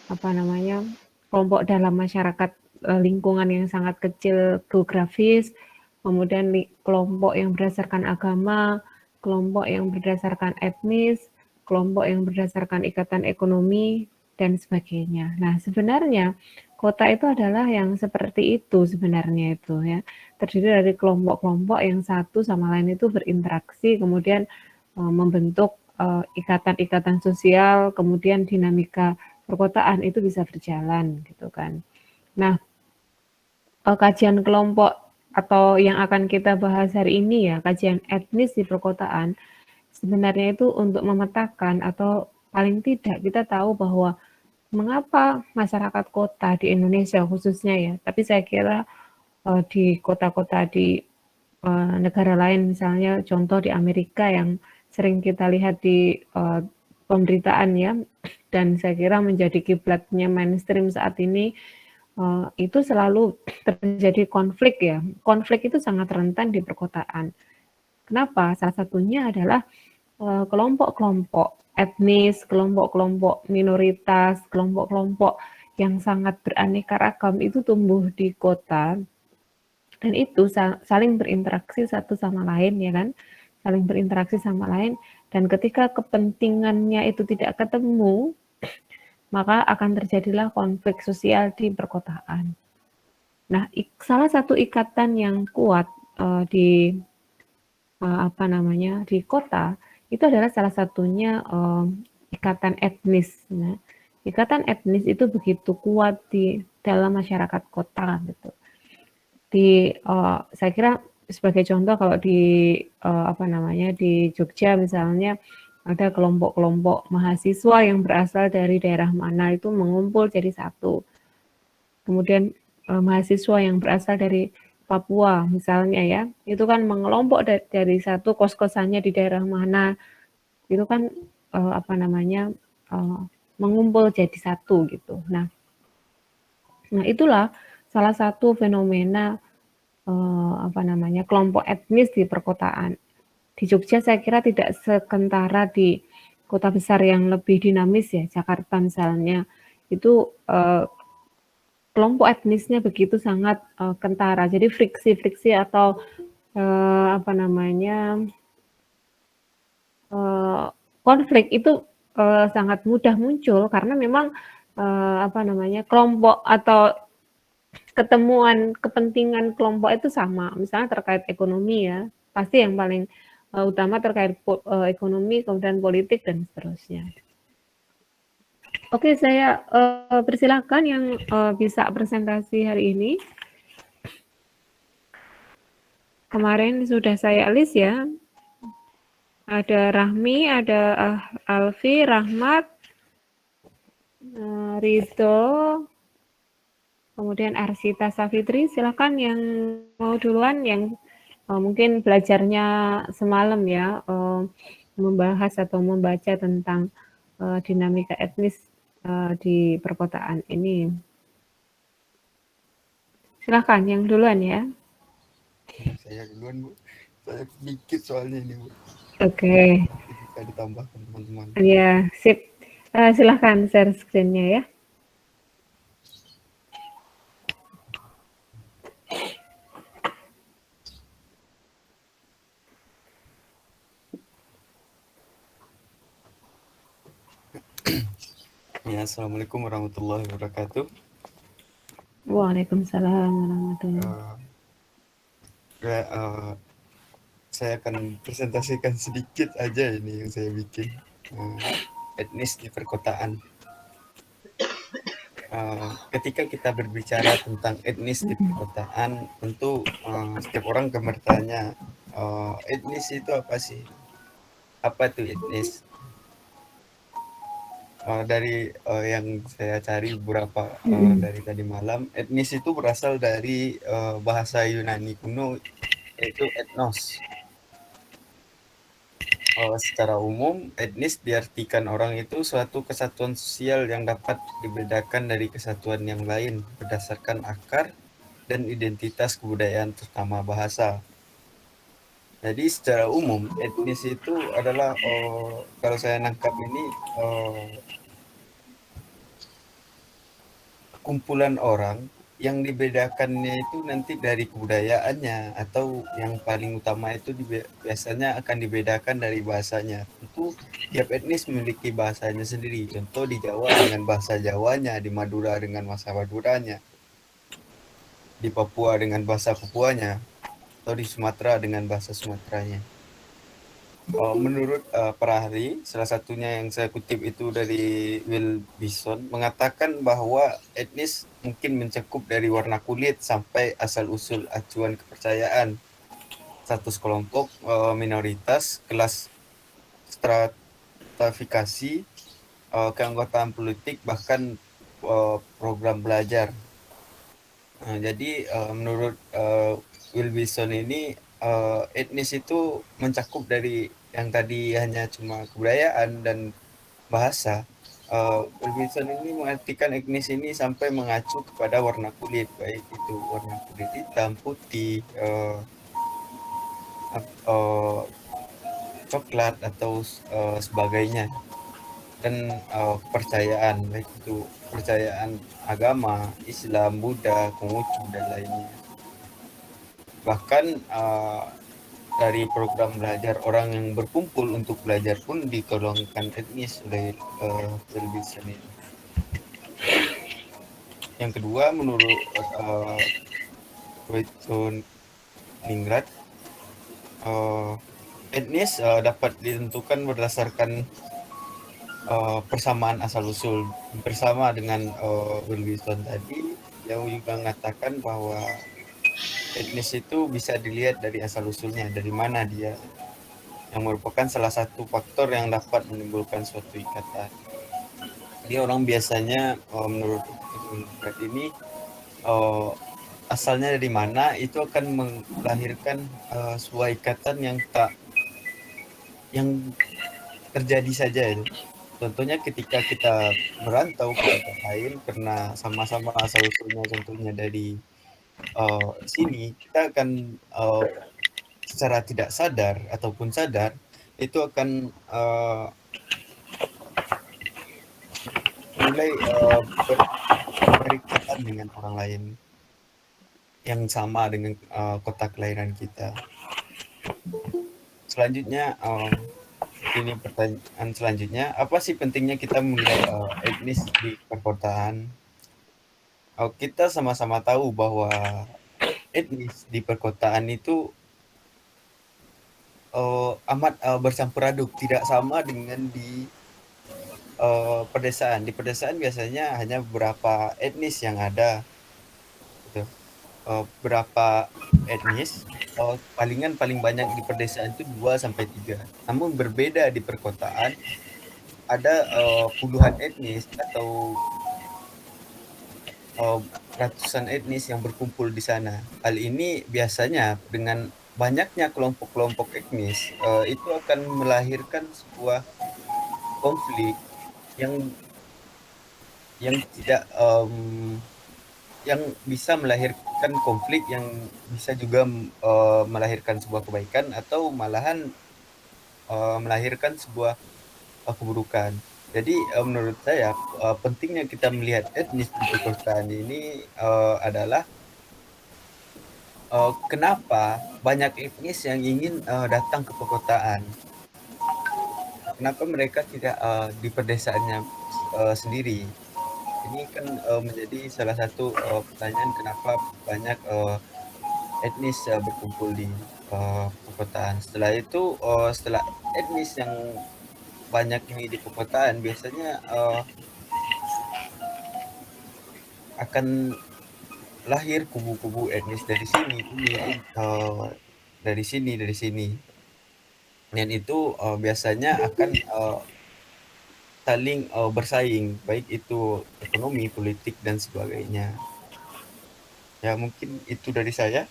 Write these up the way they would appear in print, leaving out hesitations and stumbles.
apa namanya, kelompok dalam masyarakat lingkungan yang sangat kecil geografis, kemudian kelompok yang berdasarkan agama, kelompok yang berdasarkan etnis, kelompok yang berdasarkan ikatan ekonomi, dan sebagainya. Nah, sebenarnya kota itu adalah yang seperti itu sebenarnya itu ya. Terdiri dari kelompok-kelompok yang satu sama lain itu berinteraksi, kemudian membentuk ikatan-ikatan sosial, kemudian dinamika perkotaan itu bisa berjalan gitu kan. Nah, kajian kelompok atau yang akan kita bahas hari ini ya, kajian etnis di perkotaan, sebenarnya itu untuk memetakan atau paling tidak kita tahu bahwa mengapa masyarakat kota di Indonesia khususnya ya, tapi saya kira di kota-kota di negara lain, misalnya contoh di Amerika yang sering kita lihat di pemberitaan ya, dan saya kira menjadi kiblatnya mainstream saat ini, itu selalu terjadi konflik ya. Konflik itu sangat rentan di perkotaan. Kenapa? Salah satunya adalah kelompok-kelompok etnis, kelompok-kelompok minoritas, kelompok-kelompok yang sangat beraneka ragam itu tumbuh di kota dan itu saling berinteraksi satu sama lain ya kan, saling berinteraksi sama lain dan ketika kepentingannya itu tidak ketemu, maka akan terjadilah konflik sosial di perkotaan. Nah, salah satu ikatan yang kuat di apa namanya di kota itu adalah salah satunya ikatan etnis. Nah, ikatan etnis itu begitu kuat di dalam masyarakat kota gitu. Saya kira sebagai contoh kalau di apa namanya di Jogja misalnya ada kelompok-kelompok mahasiswa yang berasal dari daerah mana itu mengumpul jadi satu. Kemudian mahasiswa yang berasal dari Papua misalnya ya, itu kan mengelompok dari satu kos-kosannya di daerah mana, itu kan apa namanya mengumpul jadi satu gitu. Nah itulah salah satu fenomena apa namanya kelompok etnis di perkotaan. Di Jogja saya kira tidak sekentara di kota besar yang lebih dinamis ya, Jakarta misalnya. Itu kelompok etnisnya begitu sangat kentara. Jadi friksi-friksi atau apa namanya konflik itu sangat mudah muncul karena memang apa namanya kelompok atau ketemuan kepentingan kelompok itu sama. Misalnya terkait ekonomi ya, pasti yang paling utama terkait ekonomi, kemudian politik dan seterusnya. Oke, saya persilakan yang bisa presentasi hari ini. Kemarin sudah saya list ya. Ada Rahmi, ada Alfi, Rahmat, Ridho, kemudian Arsita Safitri. Silakan yang mau duluan, yang mungkin belajarnya semalam ya, membahas atau membaca tentang dinamika etnis di perkotaan ini. Silakan yang duluan ya. Saya duluan, Bu. Saya sedikit soalnya ini, Bu. Oke. Bisa ditambahkan teman-teman. Ya, sip. Silakan share screen-nya ya. Ya, Assalamualaikum warahmatullahi wabarakatuh. Waalaikumsalam warahmatullahi Saya akan presentasikan sedikit aja ini yang saya bikin. Etnis di perkotaan. Ketika kita berbicara tentang etnis di perkotaan, tentu setiap orang akan bertanya, etnis itu apa sih? Apa itu etnis? Dari yang saya cari beberapa dari tadi malam, etnis itu berasal dari bahasa Yunani kuno, yaitu etnos. Secara umum, etnis diartikan orang itu suatu kesatuan sosial yang dapat dibedakan dari kesatuan yang lain berdasarkan akar dan identitas kebudayaan terutama bahasa. Jadi secara umum, etnis itu adalah kalau saya nangkap ini kumpulan orang yang dibedakannya itu nanti dari kebudayaannya, atau yang paling utama itu biasanya akan dibedakan dari bahasanya. Tentu tiap etnis memiliki bahasanya sendiri. Contoh di Jawa dengan bahasa Jawanya, di Madura dengan bahasa Maduranya, di Papua dengan bahasa Papuanya, atau di Sumatera dengan bahasa Sumateranya. Menurut Perahri, salah satunya yang saya kutip itu dari Will Bison, mengatakan bahwa etnis mungkin mencakup dari warna kulit sampai asal-usul acuan kepercayaan, status kelompok, minoritas, kelas stratifikasi, keanggotaan politik, bahkan program belajar. Jadi menurut Will Bison ini, etnis itu mencakup dari yang tadi hanya cuma kebudayaan dan bahasa. Will Bison ini mengartikan etnis ini sampai mengacu kepada warna kulit, baik itu warna kulit hitam, putih, coklat atau sebagainya, dan kepercayaan, baik itu kepercayaan agama, Islam, Buddha, Konghucu dan lainnya. Bahkan dari program belajar orang yang berkumpul untuk belajar pun digolongkan etnis oleh Wilson ini. Yang kedua, menurut Wilson Ningrat, etnis dapat ditentukan berdasarkan persamaan asal-usul. Bersama dengan Wilson tadi, yang juga mengatakan bahwa etnis itu bisa dilihat dari asal-usulnya, dari mana dia, yang merupakan salah satu faktor yang dapat menimbulkan suatu ikatan. Jadi orang biasanya menurut ini asalnya dari mana itu akan melahirkan sebuah ikatan yang terjadi saja itu. Contohnya ketika kita merantau ke tempat lain karena sama-sama asal usulnya contohnya dari sini, kita akan secara tidak sadar ataupun sadar itu akan mulai berikatan dengan orang lain yang sama dengan kota kelahiran kita. Selanjutnya, ini pertanyaan selanjutnya, apa sih pentingnya kita melihat etnis di perkotaan? Kita sama-sama tahu bahwa etnis di perkotaan itu amat bercampur aduk, tidak sama dengan di pedesaan. Di pedesaan biasanya hanya beberapa etnis yang ada, gitu. Berapa etnis, paling banyak di pedesaan itu 2 sampai 3. Namun berbeda di perkotaan, ada puluhan etnis atau ratusan etnis yang berkumpul di sana. Hal ini biasanya dengan banyaknya kelompok-kelompok etnis itu akan melahirkan sebuah konflik yang tidak yang bisa melahirkan konflik yang bisa juga melahirkan sebuah kebaikan atau malahan melahirkan sebuah keburukan. Jadi menurut saya pentingnya kita melihat etnis di perkotaan ini adalah kenapa banyak etnis yang ingin datang ke perkotaan. Kenapa mereka tidak di pedesaannya sendiri. Ini kan menjadi salah satu pertanyaan kenapa banyak etnis berkumpul di perkotaan. Setelah itu, setelah etnis yang banyak ini di perkotaan, biasanya akan lahir kubu-kubu etnis dari sini, dari sini. Dan itu biasanya akan saling bersaing, baik itu ekonomi, politik, dan sebagainya. Ya mungkin itu dari saya.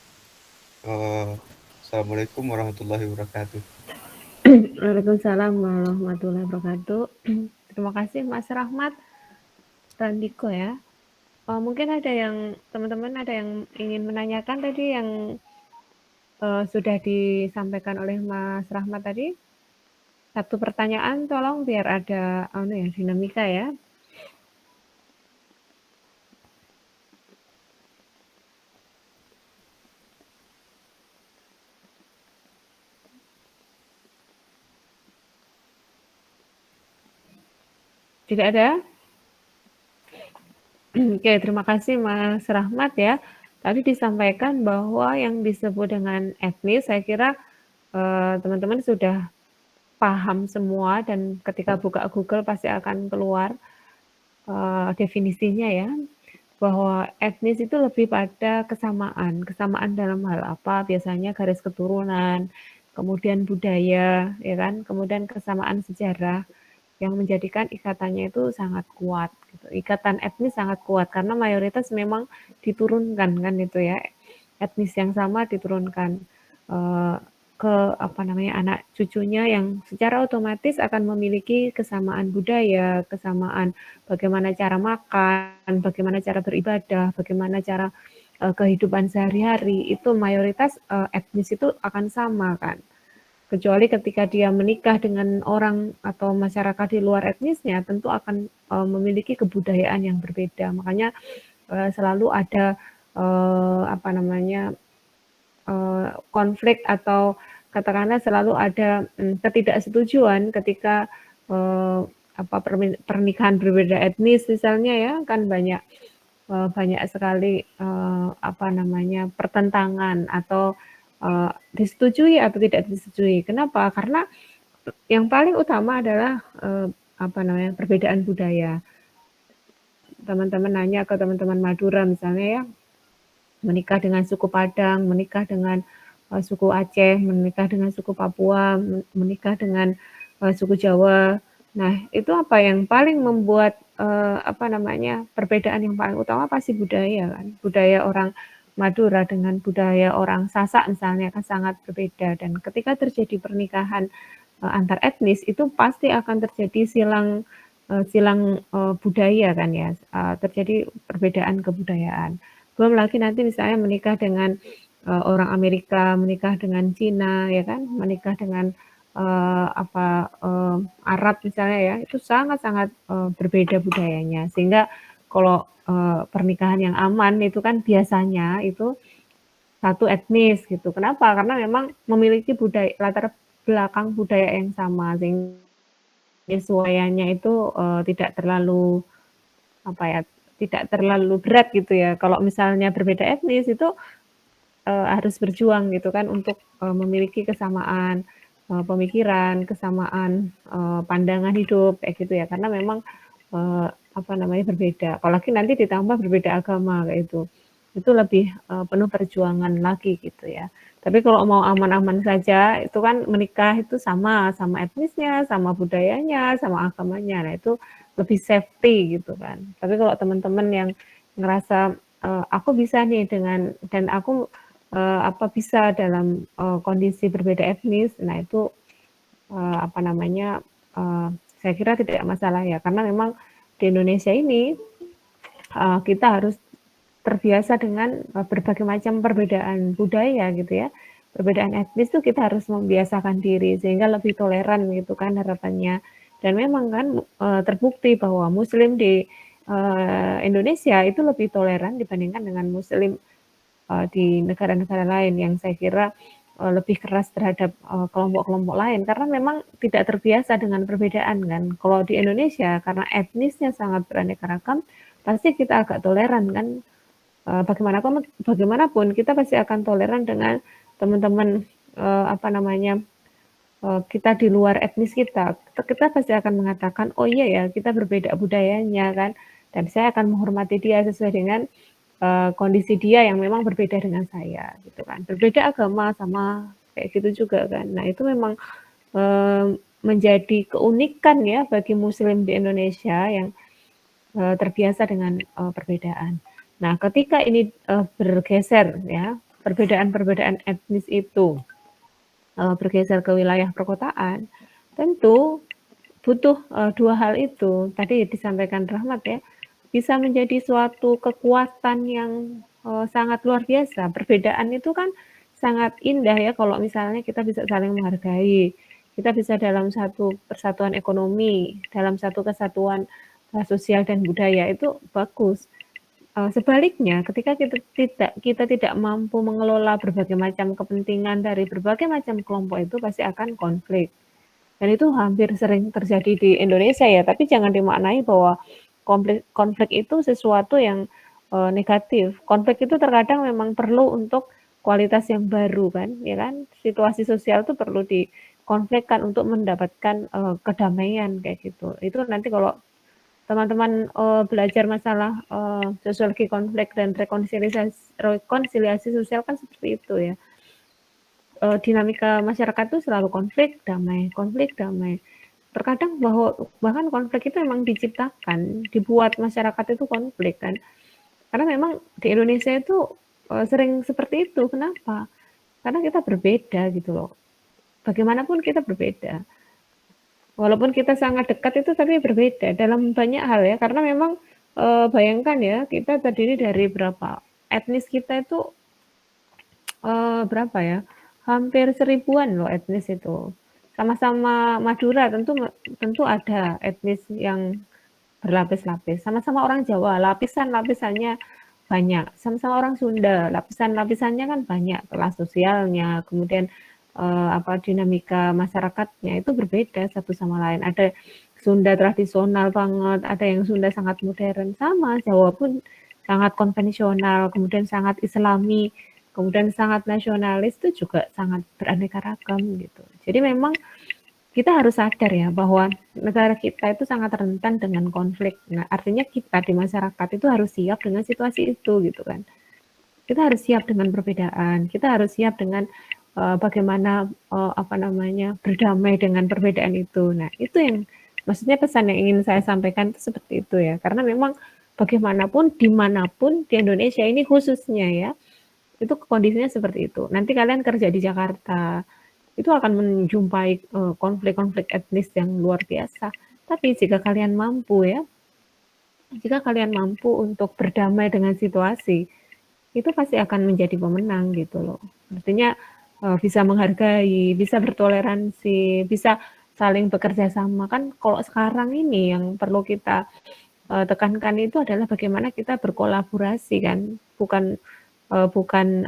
Assalamualaikum warahmatullahi wabarakatuh. Waalaikumsalam warahmatullahi wabarakatuh. Terima kasih Mas Rahmat dan Diko ya. Mungkin ada yang teman-teman ada yang ingin menanyakan tadi yang sudah disampaikan oleh Mas Rahmat tadi. Satu pertanyaan tolong biar ada dinamika ya. Tidak ada? Oke, terima kasih Mas Rahmat ya. Tadi disampaikan bahwa yang disebut dengan etnis, saya kira teman-teman sudah paham semua dan ketika buka Google pasti akan keluar definisinya ya, bahwa etnis itu lebih pada kesamaan. Kesamaan dalam hal apa? Biasanya garis keturunan, kemudian budaya, ya kan? Kemudian kesamaan sejarah yang menjadikan ikatannya itu sangat kuat gitu. Ikatan etnis sangat kuat karena mayoritas memang diturunkan kan itu ya. Etnis yang sama diturunkan eh, ke apa namanya anak cucunya yang secara otomatis akan memiliki kesamaan budaya, kesamaan bagaimana cara makan, bagaimana cara beribadah, bagaimana cara kehidupan sehari-hari itu mayoritas etnis itu akan sama kan. Kecuali ketika dia menikah dengan orang atau masyarakat di luar etnisnya, tentu akan memiliki kebudayaan yang berbeda. Makanya selalu ada apa namanya konflik atau katakanlah selalu ada ketidaksetujuan ketika apa pernikahan berbeda etnis misalnya ya kan banyak sekali apa namanya pertentangan atau disetujui atau tidak disetujui. Kenapa? Karena yang paling utama adalah apa namanya perbedaan budaya. Teman-teman nanya ke teman-teman Madura misalnya ya, menikah dengan suku Padang, menikah dengan suku Aceh, menikah dengan suku Papua, menikah dengan suku Jawa. Nah, itu apa yang paling membuat apa namanya perbedaan yang paling utama pasti budaya kan. Budaya orang Madura dengan budaya orang Sasak misalnya kan sangat berbeda dan ketika terjadi pernikahan antar etnis itu pasti akan terjadi silang budaya kan ya, terjadi perbedaan kebudayaan. Belum lagi nanti misalnya menikah dengan orang Amerika, menikah dengan Cina, ya kan, menikah dengan Arab misalnya ya, itu sangat-sangat berbeda budayanya. Sehingga kalau pernikahan yang aman itu kan biasanya itu satu etnis gitu. Kenapa? Karena memang memiliki budaya latar belakang budaya yang sama, sehingga penyesuaiannya itu tidak terlalu apa ya, tidak terlalu berat gitu ya. Kalau misalnya berbeda etnis itu harus berjuang gitu kan untuk memiliki kesamaan pemikiran, kesamaan pandangan hidup kayak gitu ya. Karena memang apa namanya berbeda. Apalagi nanti ditambah berbeda agama kayak itu lebih penuh perjuangan lagi gitu ya. Tapi kalau mau aman-aman saja, itu kan menikah itu sama etnisnya, sama budayanya, sama agamanya. Nah itu lebih safety gitu kan. Tapi kalau teman-teman yang ngerasa aku bisa nih dengan dan aku apa bisa dalam kondisi berbeda etnis, nah itu apa namanya saya kira tidak masalah ya karena memang di Indonesia ini kita harus terbiasa dengan berbagai macam perbedaan budaya gitu ya. Perbedaan etnis itu kita harus membiasakan diri sehingga lebih toleran gitu kan harapannya. Dan memang kan terbukti bahwa muslim di Indonesia itu lebih toleran dibandingkan dengan muslim di negara-negara lain yang saya kira lebih keras terhadap kelompok-kelompok lain karena memang tidak terbiasa dengan perbedaan kan. Kalau di Indonesia karena etnisnya sangat beraneka ragam, pasti kita agak toleran kan. Bagaimanapun kita pasti akan toleran dengan teman-teman apa namanya kita di luar etnis kita. Kita pasti akan mengatakan oh iya ya kita berbeda budayanya kan dan saya akan menghormati dia sesuai dengan kondisi dia yang memang berbeda dengan saya gitu kan. Berbeda agama sama kayak gitu juga kan. Nah, itu memang menjadi keunikan ya bagi muslim di Indonesia yang terbiasa dengan perbedaan. Nah, ketika ini bergeser ya, perbedaan-perbedaan etnis itu bergeser ke wilayah perkotaan, tentu butuh dua hal itu. Tadi disampaikan Rahmat ya, bisa menjadi suatu kekuatan yang sangat luar biasa. Perbedaan itu kan sangat indah ya kalau misalnya kita bisa saling menghargai. Kita bisa dalam satu persatuan ekonomi, dalam satu kesatuan sosial dan budaya itu bagus. Sebaliknya, ketika kita tidak mampu mengelola berbagai macam kepentingan dari berbagai macam kelompok itu pasti akan konflik. Dan itu hampir sering terjadi di Indonesia ya, tapi jangan dimaknai bahwa konflik itu sesuatu yang negatif. Konflik itu terkadang memang perlu untuk kualitas yang baru kan, ya kan? Situasi sosial itu perlu dikonflikkan untuk mendapatkan kedamaian kayak gitu. Itu nanti kalau teman-teman belajar masalah sosiologi konflik dan rekonsiliasi sosial kan seperti itu ya. Dinamika masyarakat itu selalu konflik damai. Terkadang bahkan konflik itu memang diciptakan, dibuat masyarakat itu konflik kan. Karena memang di Indonesia itu sering seperti itu. Kenapa? Karena kita berbeda gitu loh. Bagaimanapun kita berbeda. Walaupun kita sangat dekat itu tapi berbeda dalam banyak hal ya. Karena memang bayangkan ya, kita terdiri dari berapa? Etnis kita itu berapa ya? Hampir 1000-an loh etnis itu. Sama-sama Madura tentu ada etnis yang berlapis-lapis. Sama-sama orang Jawa, lapisan-lapisannya banyak. Sama-sama orang Sunda, lapisan-lapisannya kan banyak. Kelas sosialnya, kemudian dinamika masyarakatnya itu berbeda satu sama lain. Ada Sunda tradisional banget, ada yang Sunda sangat modern, sama Jawa pun sangat konvensional, kemudian sangat Islami, kemudian sangat nasionalis itu juga sangat beraneka ragam gitu. Jadi memang kita harus sadar ya bahwa negara kita itu sangat rentan dengan konflik. Nah, artinya kita di masyarakat itu harus siap dengan situasi itu gitu kan. Kita harus siap dengan perbedaan. Kita harus siap dengan bagaimana berdamai dengan perbedaan itu. Nah, itu yang maksudnya pesan yang ingin saya sampaikan itu seperti itu ya. Karena memang bagaimanapun dimanapun di Indonesia ini khususnya ya, itu kondisinya seperti itu. Nanti kalian kerja di Jakarta, itu akan menjumpai konflik-konflik etnis yang luar biasa. Tapi jika kalian mampu ya, jika kalian mampu untuk berdamai dengan situasi, itu pasti akan menjadi pemenang gitu loh. Artinya bisa menghargai, bisa bertoleransi, bisa saling bekerja sama. Kan kalau sekarang ini yang perlu kita tekankan itu adalah bagaimana kita berkolaborasi kan, bukan bukan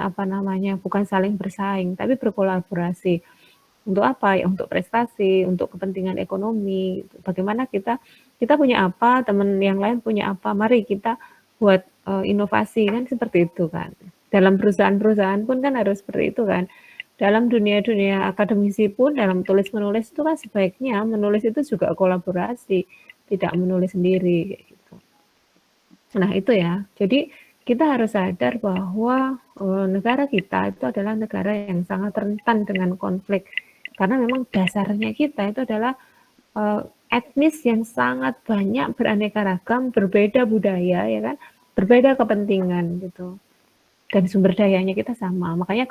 saling bersaing, tapi berkolaborasi. Untuk apa? Ya untuk prestasi, untuk kepentingan ekonomi. Bagaimana kita punya apa, teman yang lain punya apa, mari kita buat inovasi kan seperti itu kan. Dalam perusahaan-perusahaan pun kan harus seperti itu kan. Dalam dunia-dunia akademisi pun dalam tulis-menulis itu kan sebaiknya menulis itu juga kolaborasi, tidak menulis sendiri kayak gitu. Nah, itu ya. Jadi kita harus sadar bahwa negara kita itu adalah negara yang sangat rentan dengan konflik. Karena memang dasarnya kita itu adalah etnis yang sangat banyak beraneka ragam, berbeda budaya ya kan, berbeda kepentingan gitu. Dan sumber dayanya kita sama. Makanya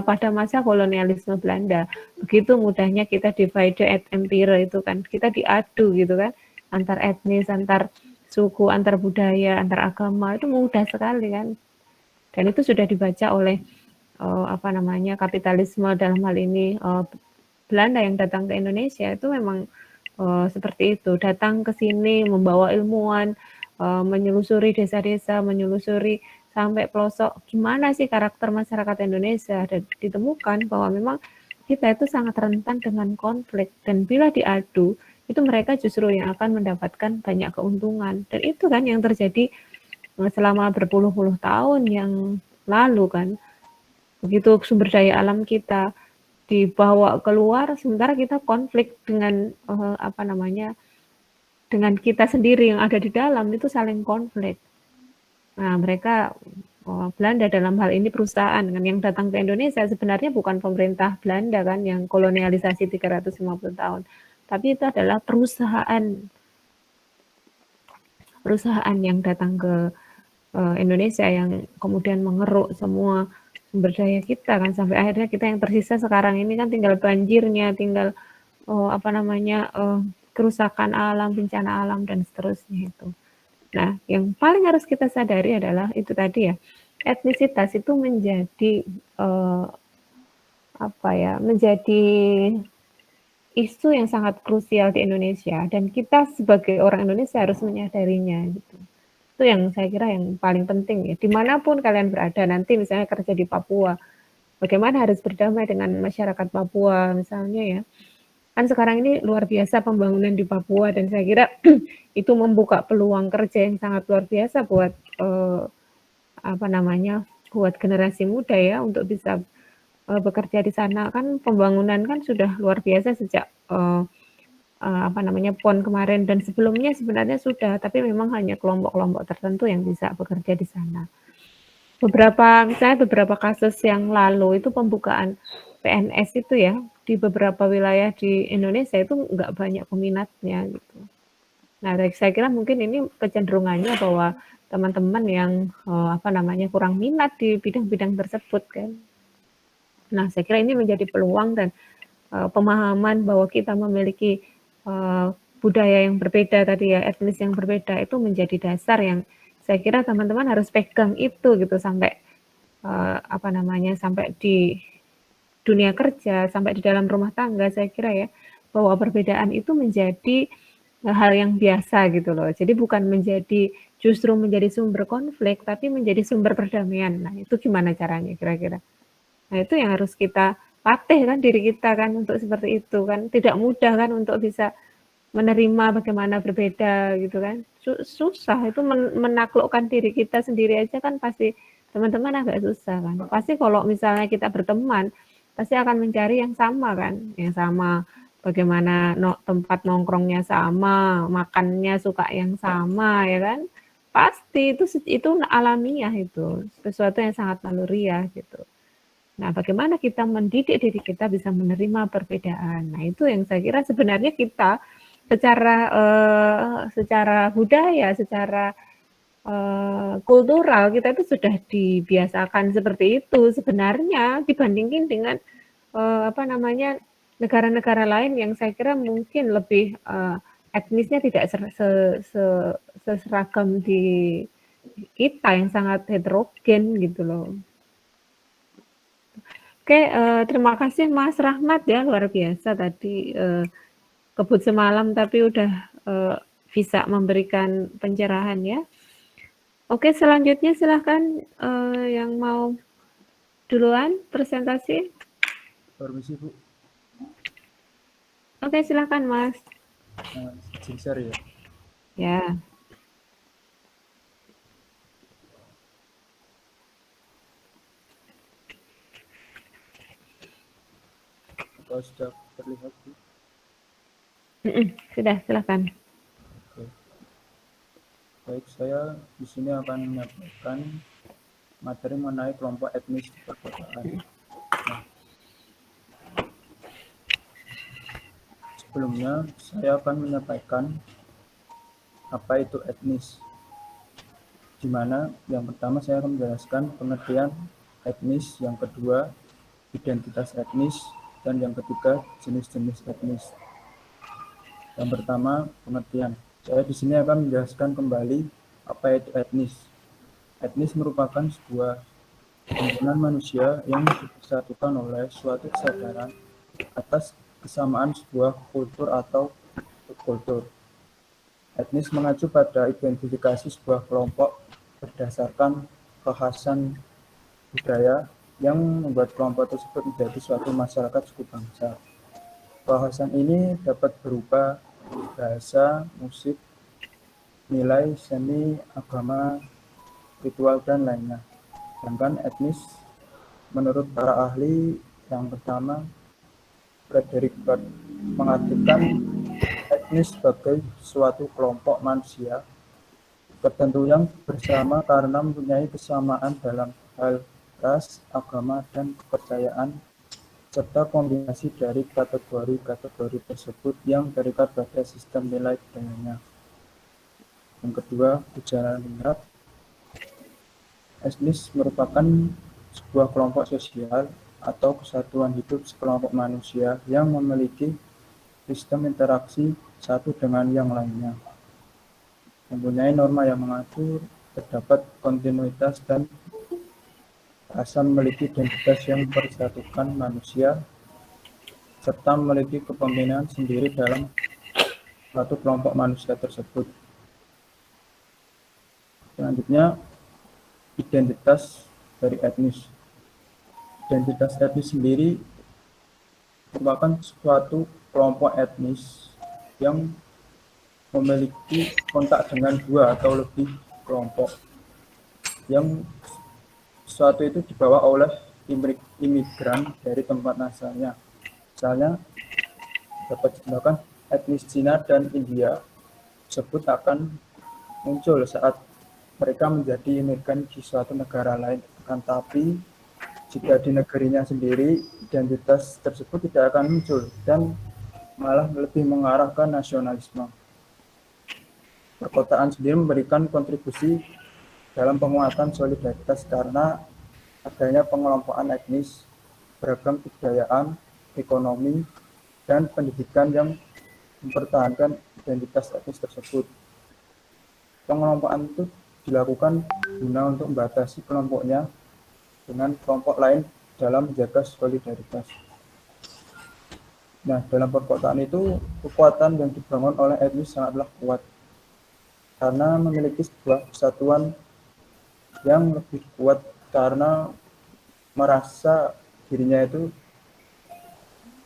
pada masa kolonialisme Belanda, begitu mudahnya kita divide et impera itu kan, kita diadu gitu kan, antar etnis, antar suku, antar budaya, antar agama, itu mudah sekali kan. Dan itu sudah dibaca oleh kapitalisme dalam hal ini Belanda yang datang ke Indonesia itu memang seperti itu, datang ke sini membawa ilmuwan, menyelusuri desa-desa, menyelusuri sampai pelosok gimana sih karakter masyarakat Indonesia, dan ditemukan bahwa memang kita itu sangat rentan dengan konflik, dan bila diadu itu mereka justru yang akan mendapatkan banyak keuntungan. Dan itu kan yang terjadi selama berpuluh-puluh tahun yang lalu kan. Begitu sumber daya alam kita dibawa keluar, sementara kita konflik dengan dengan kita sendiri yang ada di dalam, itu saling konflik. Nah, mereka Belanda dalam hal ini perusahaan kan yang datang ke Indonesia sebenarnya bukan pemerintah Belanda kan yang kolonialisasi 350 tahun. Tapi itu adalah perusahaan yang datang ke Indonesia yang kemudian mengeruk semua sumber daya kita kan, sampai akhirnya kita yang tersisa sekarang ini kan tinggal banjirnya, tinggal kerusakan alam, bencana alam dan seterusnya itu. Nah, yang paling harus kita sadari adalah itu tadi ya, etnisitas itu menjadi menjadi isu yang sangat krusial di Indonesia, dan kita sebagai orang Indonesia harus menyadarinya gitu. Itu yang saya kira yang paling penting ya. Dimanapun kalian berada, nanti misalnya kerja di Papua, bagaimana harus berdamai dengan masyarakat Papua misalnya ya. Kan sekarang ini luar biasa pembangunan di Papua dan saya kira itu membuka peluang kerja yang sangat luar biasa buat apa namanya buat generasi muda ya untuk bisa bekerja di sana. Kan pembangunan kan sudah luar biasa sejak apa namanya PON kemarin dan sebelumnya sebenarnya sudah, tapi memang hanya kelompok-kelompok tertentu yang bisa bekerja di sana. Misalnya beberapa kasus yang lalu itu pembukaan PNS itu ya di beberapa wilayah di Indonesia itu nggak banyak peminatnya gitu. Nah, saya kira mungkin ini kecenderungannya bahwa teman-teman yang apa namanya kurang minat di bidang-bidang tersebut kan. Nah, saya kira ini menjadi peluang dan pemahaman bahwa kita memiliki budaya yang berbeda tadi ya, etnis yang berbeda itu menjadi dasar yang saya kira teman-teman harus pegang itu gitu sampai apa namanya sampai di dunia kerja, sampai di dalam rumah tangga saya kira ya bahwa perbedaan itu menjadi hal yang biasa gitu loh. Jadi bukan justru menjadi sumber konflik, tapi menjadi sumber perdamaian. Nah, itu gimana caranya kira-kira? Nah, itu yang harus kita latih kan diri kita kan untuk seperti itu kan. Tidak mudah kan untuk bisa menerima bagaimana berbeda gitu kan. Susah itu menaklukkan diri kita sendiri aja kan pasti teman-teman agak susah kan. Pasti kalau misalnya kita berteman, pasti akan mencari yang sama kan, yang sama bagaimana tempat nongkrongnya sama, makannya suka yang sama ya kan. Pasti itu alamiah itu, sesuatu yang sangat naluriah gitu. Nah, bagaimana kita mendidik diri kita bisa menerima perbedaan. Nah, itu yang saya kira sebenarnya kita secara budaya, secara kultural kita itu sudah dibiasakan seperti itu sebenarnya dibandingin dengan apa namanya negara-negara lain yang saya kira mungkin lebih etnisnya tidak seseragam di kita yang sangat heterogen gitu loh. Oke, terima kasih Mas Rahmat ya luar biasa tadi kebut semalam tapi udah bisa memberikan pencerahan ya. Oke, selanjutnya silahkan yang mau duluan presentasi. Permisi Bu. Oke, silahkan Mas. Izin share ya. Ya. Atau sudah terlihat Bu? Sudah, silahkan. Oke. Baik, saya di sini akan menyampaikan materi mengenai kelompok etnis di perkotaan. Nah, sebelumnya saya akan menyampaikan apa itu etnis. Di mana yang pertama saya akan menjelaskan pengertian etnis, yang kedua identitas etnis, dan yang ketiga jenis-jenis etnis. Yang pertama pengertian. Saya di sini akan menjelaskan kembali apa itu etnis. Etnis merupakan sebuah kumpulan manusia yang disatukan oleh suatu kesadaran atas kesamaan sebuah kultur atau subkultur. Etnis mengacu pada identifikasi sebuah kelompok berdasarkan kekhasan budaya yang membuat kelompok tersebut menjadi suatu masyarakat suku bangsa. Kekhasan ini dapat berupa bahasa, musik, nilai, seni, agama, ritual, dan lainnya. Sedangkan etnis, menurut para ahli, yang pertama, Frederick Bird mengartikan etnis sebagai suatu kelompok manusia tertentu yang bersama karena mempunyai kesamaan dalam hal ras, agama, dan kepercayaan, serta kombinasi dari kategori-kategori tersebut yang terikat pada sistem nilai budayanya. Yang kedua, ujaran lihat. Etnis merupakan sebuah kelompok sosial atau kesatuan hidup sekelompok manusia yang memiliki sistem interaksi satu dengan yang lainnya, mempunyai norma yang mengatur, terdapat kontinuitas, dan rasa memiliki identitas yang mempersatukan manusia, serta memiliki kepemimpinan sendiri dalam suatu kelompok manusia tersebut. Selanjutnya, identitas dari etnis. Identitas etnis sendiri merupakan suatu kelompok etnis yang memiliki kontak dengan 2 atau lebih kelompok yang suatu itu dibawa oleh imigran dari tempat asalnya. Misalnya dapat digunakan etnis Cina dan India tersebut akan muncul saat mereka menjadi imigran di suatu negara lain. Akan tapi jika di negerinya sendiri identitas tersebut tidak akan muncul dan malah lebih mengarah ke nasionalisme. Perkotaan sendiri memberikan kontribusi dalam penguatan solidaritas karena adanya pengelompokan etnis, beragam kebudayaan, ekonomi, dan pendidikan yang mempertahankan identitas etnis tersebut. Pengelompokan itu dilakukan guna untuk membatasi kelompoknya dengan kelompok lain dalam menjaga solidaritas. Nah, dalam perkotaan itu kekuatan yang dibangun oleh etnis sangatlah kuat karena memiliki sebuah kesatuan yang lebih kuat karena merasa dirinya itu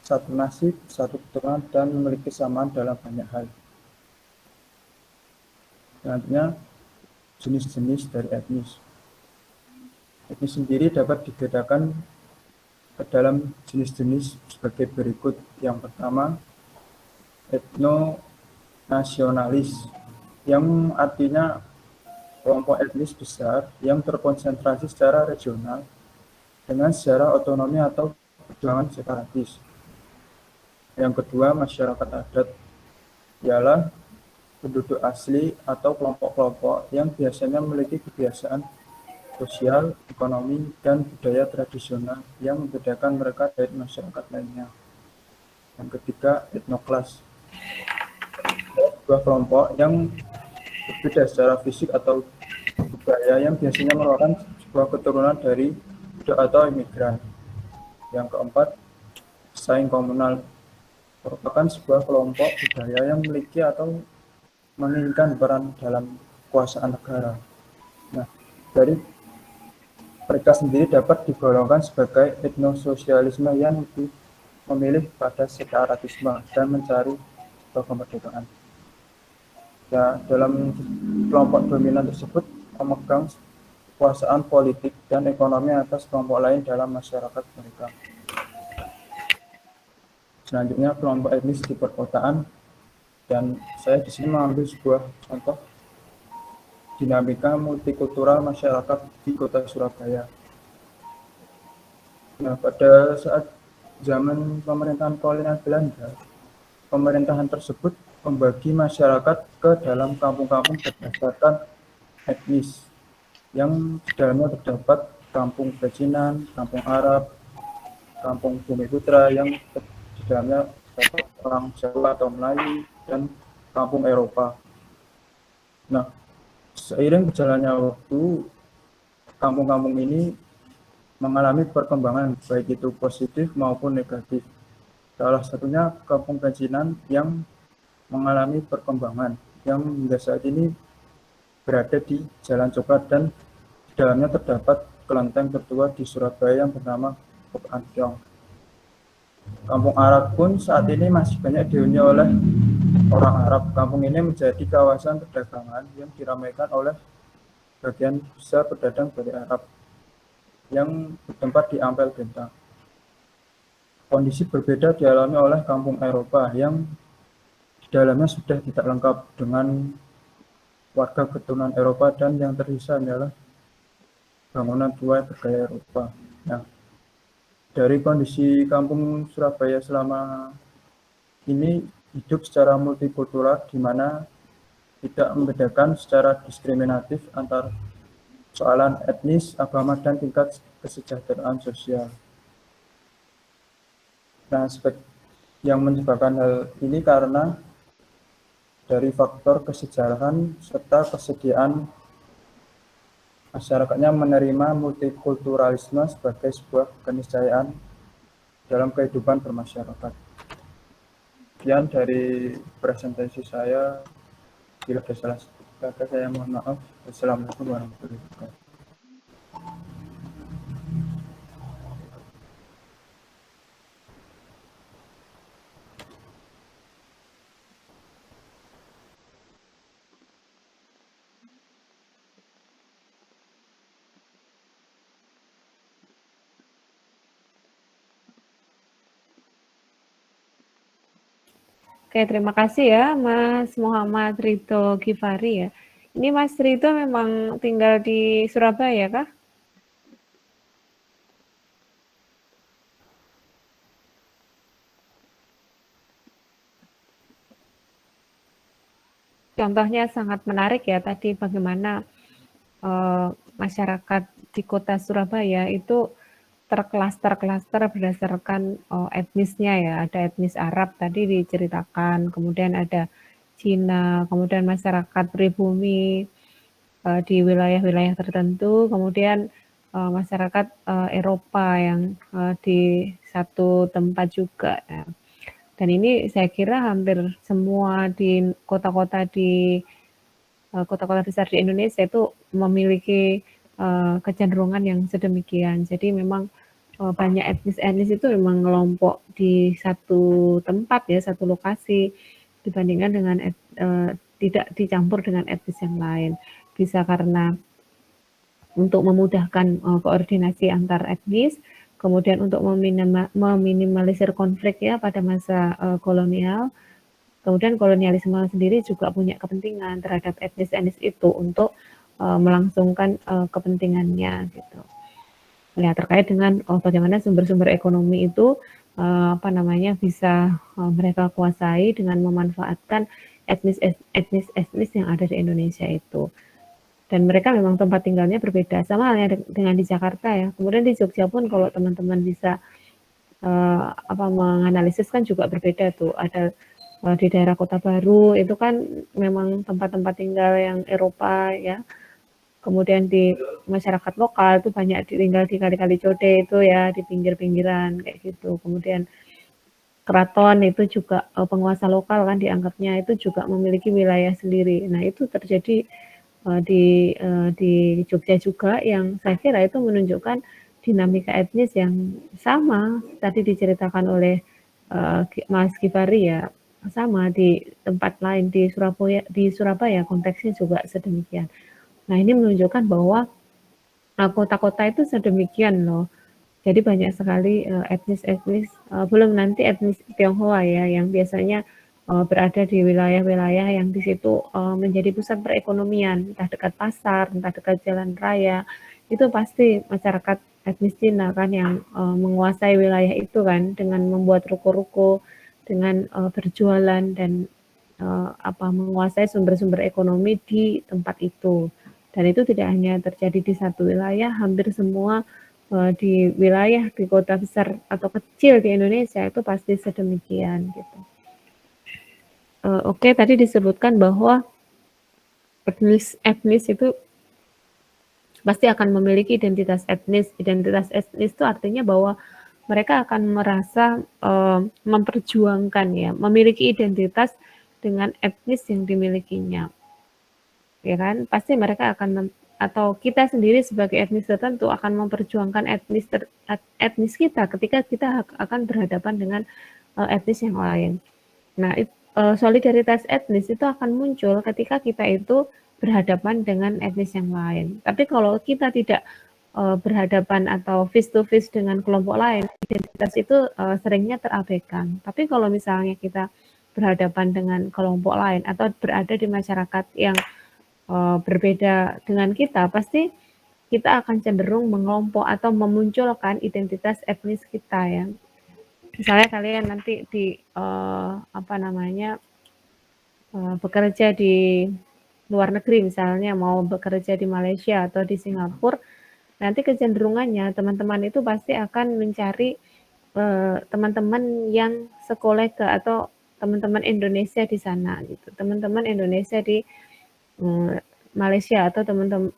satu nasib, satu keturunan, dan memiliki kesamaan dalam banyak hal. Selanjutnya, jenis-jenis dari etnis. Etnis sendiri dapat dibedakan ke dalam jenis-jenis sebagai berikut. Yang pertama, etnonasionalis, yang artinya kelompok etnis besar yang terkonsentrasi secara regional dengan sejarah otonomi atau perjuangan separatis. Yang kedua, masyarakat adat, ialah penduduk asli atau kelompok-kelompok yang biasanya memiliki kebiasaan sosial, ekonomi, dan budaya tradisional yang membedakan mereka dari masyarakat lainnya. Yang ketiga, etnoklas, sebuah kelompok yang berbeda secara fisik atau budaya yang biasanya merupakan sebuah keturunan dari budak atau imigran. Yang keempat, pesaing komunal, merupakan sebuah kelompok budaya yang memiliki atau menginginkan peran dalam kekuasaan negara. Nah, dari mereka sendiri dapat digolongkan sebagai etnososialisme yang lebih memilih pada separatisme dan mencari sebuah kemerdekaan. Ya, dalam kelompok dominan tersebut memegang kekuasaan politik dan ekonomi atas kelompok lain dalam masyarakat mereka. Selanjutnya, kelompok etnis di perkotaan, dan saya di sini mengambil sebuah contoh dinamika multikultural masyarakat di kota Surabaya. Nah, pada saat zaman pemerintahan kolonial Belanda, pemerintahan tersebut membagi masyarakat ke dalam kampung-kampung berdasarkan etnis, yang di dalamnya terdapat kampung Pecinan, kampung Arab, kampung Bumiputra, yang di dalamnya terdapat orang Jawa atau Melayu, dan kampung Eropa. Nah, seiring berjalannya waktu, kampung-kampung ini mengalami perkembangan baik itu positif maupun negatif. Salah satunya kampung Pecinan yang mengalami perkembangan yang hingga saat ini berada di Jalan Coklat dan di dalamnya terdapat kelenteng tertua di Surabaya yang bernama Pok Antiong. Kampung Arab pun saat ini masih banyak dihuni oleh orang Arab. Kampung ini menjadi kawasan perdagangan yang diramaikan oleh bagian besar pedagang dari Arab yang bertempat di Ampel Bentang. Kondisi berbeda dialami oleh kampung Eropa yang di dalamnya sudah tidak lengkap dengan warga keturunan Eropa dan yang tersisa adalah bangunan tua bergaya Eropa. Nah, dari kondisi kampung Surabaya selama ini hidup secara multikultural di mana tidak membedakan secara diskriminatif antar soalan etnis, agama, dan tingkat kesejahteraan sosial. Nah, yang menyebabkan hal ini karena dari faktor kesejarahan serta kesediaan masyarakatnya menerima multikulturalisme sebagai sebuah keniscayaan dalam kehidupan bermasyarakat. Sekian dari presentasi saya. Bila ada salah kata saya mohon maaf. Wassalamualaikum warahmatullahi wabarakatuh. Oke, terima kasih ya Mas Muhammad Ridho Gifari ya. Ini Mas Ridho memang tinggal di Surabaya kah? Contohnya sangat menarik ya tadi bagaimana masyarakat di kota Surabaya itu terklaster-klaster berdasarkan etnisnya ya. Ada etnis Arab tadi diceritakan, kemudian ada Cina, kemudian masyarakat pribumi di wilayah-wilayah tertentu, kemudian masyarakat Eropa yang di satu tempat juga. Ya. Dan ini saya kira hampir semua di kota-kota kota-kota besar di Indonesia itu memiliki kecenderungan yang sedemikian. Jadi memang banyak etnis-etnis itu memang ngelompok di satu tempat ya, satu lokasi dibandingkan dengan tidak dicampur dengan etnis yang lain. Bisa karena untuk memudahkan koordinasi antar etnis, kemudian untuk meminimalisir konflik ya pada masa kolonial. Kemudian kolonialisme sendiri juga punya kepentingan terhadap etnis-etnis itu untuk melangsungkan kepentingannya gitu. Ya terkait dengan bagaimana sumber-sumber ekonomi itu bisa mereka kuasai dengan memanfaatkan etnis yang ada di Indonesia itu. Dan mereka memang tempat tinggalnya berbeda, sama halnya dengan di Jakarta ya. Kemudian di Jogja pun kalau teman-teman bisa menganalisis kan juga berbeda tuh. Ada di daerah Kota Baru itu kan memang tempat-tempat tinggal yang Eropa ya. Kemudian di masyarakat lokal itu banyak tinggal di kali-kali Code itu ya, di pinggir-pinggiran kayak gitu. Kemudian keraton itu juga penguasa lokal kan dianggapnya itu juga memiliki wilayah sendiri. Nah, itu terjadi di Jogja juga yang saya kira itu menunjukkan dinamika etnis yang sama tadi diceritakan oleh Mas Gifari ya, sama di tempat lain di Surabaya konteksnya juga sedemikian. Nah, ini menunjukkan bahwa kota-kota itu sedemikian loh. Jadi banyak sekali etnis-etnis, belum nanti etnis Tionghoa ya, yang biasanya berada di wilayah-wilayah yang di situ menjadi pusat perekonomian, entah dekat pasar, entah dekat jalan raya, itu pasti masyarakat etnis Cina kan yang menguasai wilayah itu kan dengan membuat ruko-ruko, dengan berjualan dan menguasai sumber-sumber ekonomi di tempat itu. Dan itu tidak hanya terjadi di satu wilayah, hampir semua di wilayah di kota besar atau kecil di Indonesia itu pasti sedemikian gitu. Oke, tadi disebutkan bahwa etnis itu pasti akan memiliki identitas etnis. Identitas etnis itu artinya bahwa mereka akan merasa memperjuangkan ya, memiliki identitas dengan etnis yang dimilikinya. Ya kan? Pasti mereka akan atau kita sendiri sebagai etnis tertentu akan memperjuangkan etnis kita ketika kita akan berhadapan dengan etnis yang lain. Nah, solidaritas etnis itu akan muncul ketika kita itu berhadapan dengan etnis yang lain. Tapi kalau kita tidak berhadapan atau face to face dengan kelompok lain, identitas itu seringnya terabaikan. Tapi kalau misalnya kita berhadapan dengan kelompok lain atau berada di masyarakat yang berbeda dengan kita, pasti kita akan cenderung mengelompok atau memunculkan identitas etnis kita ya. Misalnya kalian nanti di bekerja di luar negeri, misalnya mau bekerja di Malaysia atau di Singapura, nanti kecenderungannya teman-teman itu pasti akan mencari teman-teman yang sekolega atau teman-teman Indonesia di sana gitu, teman-teman Indonesia di Malaysia atau teman-teman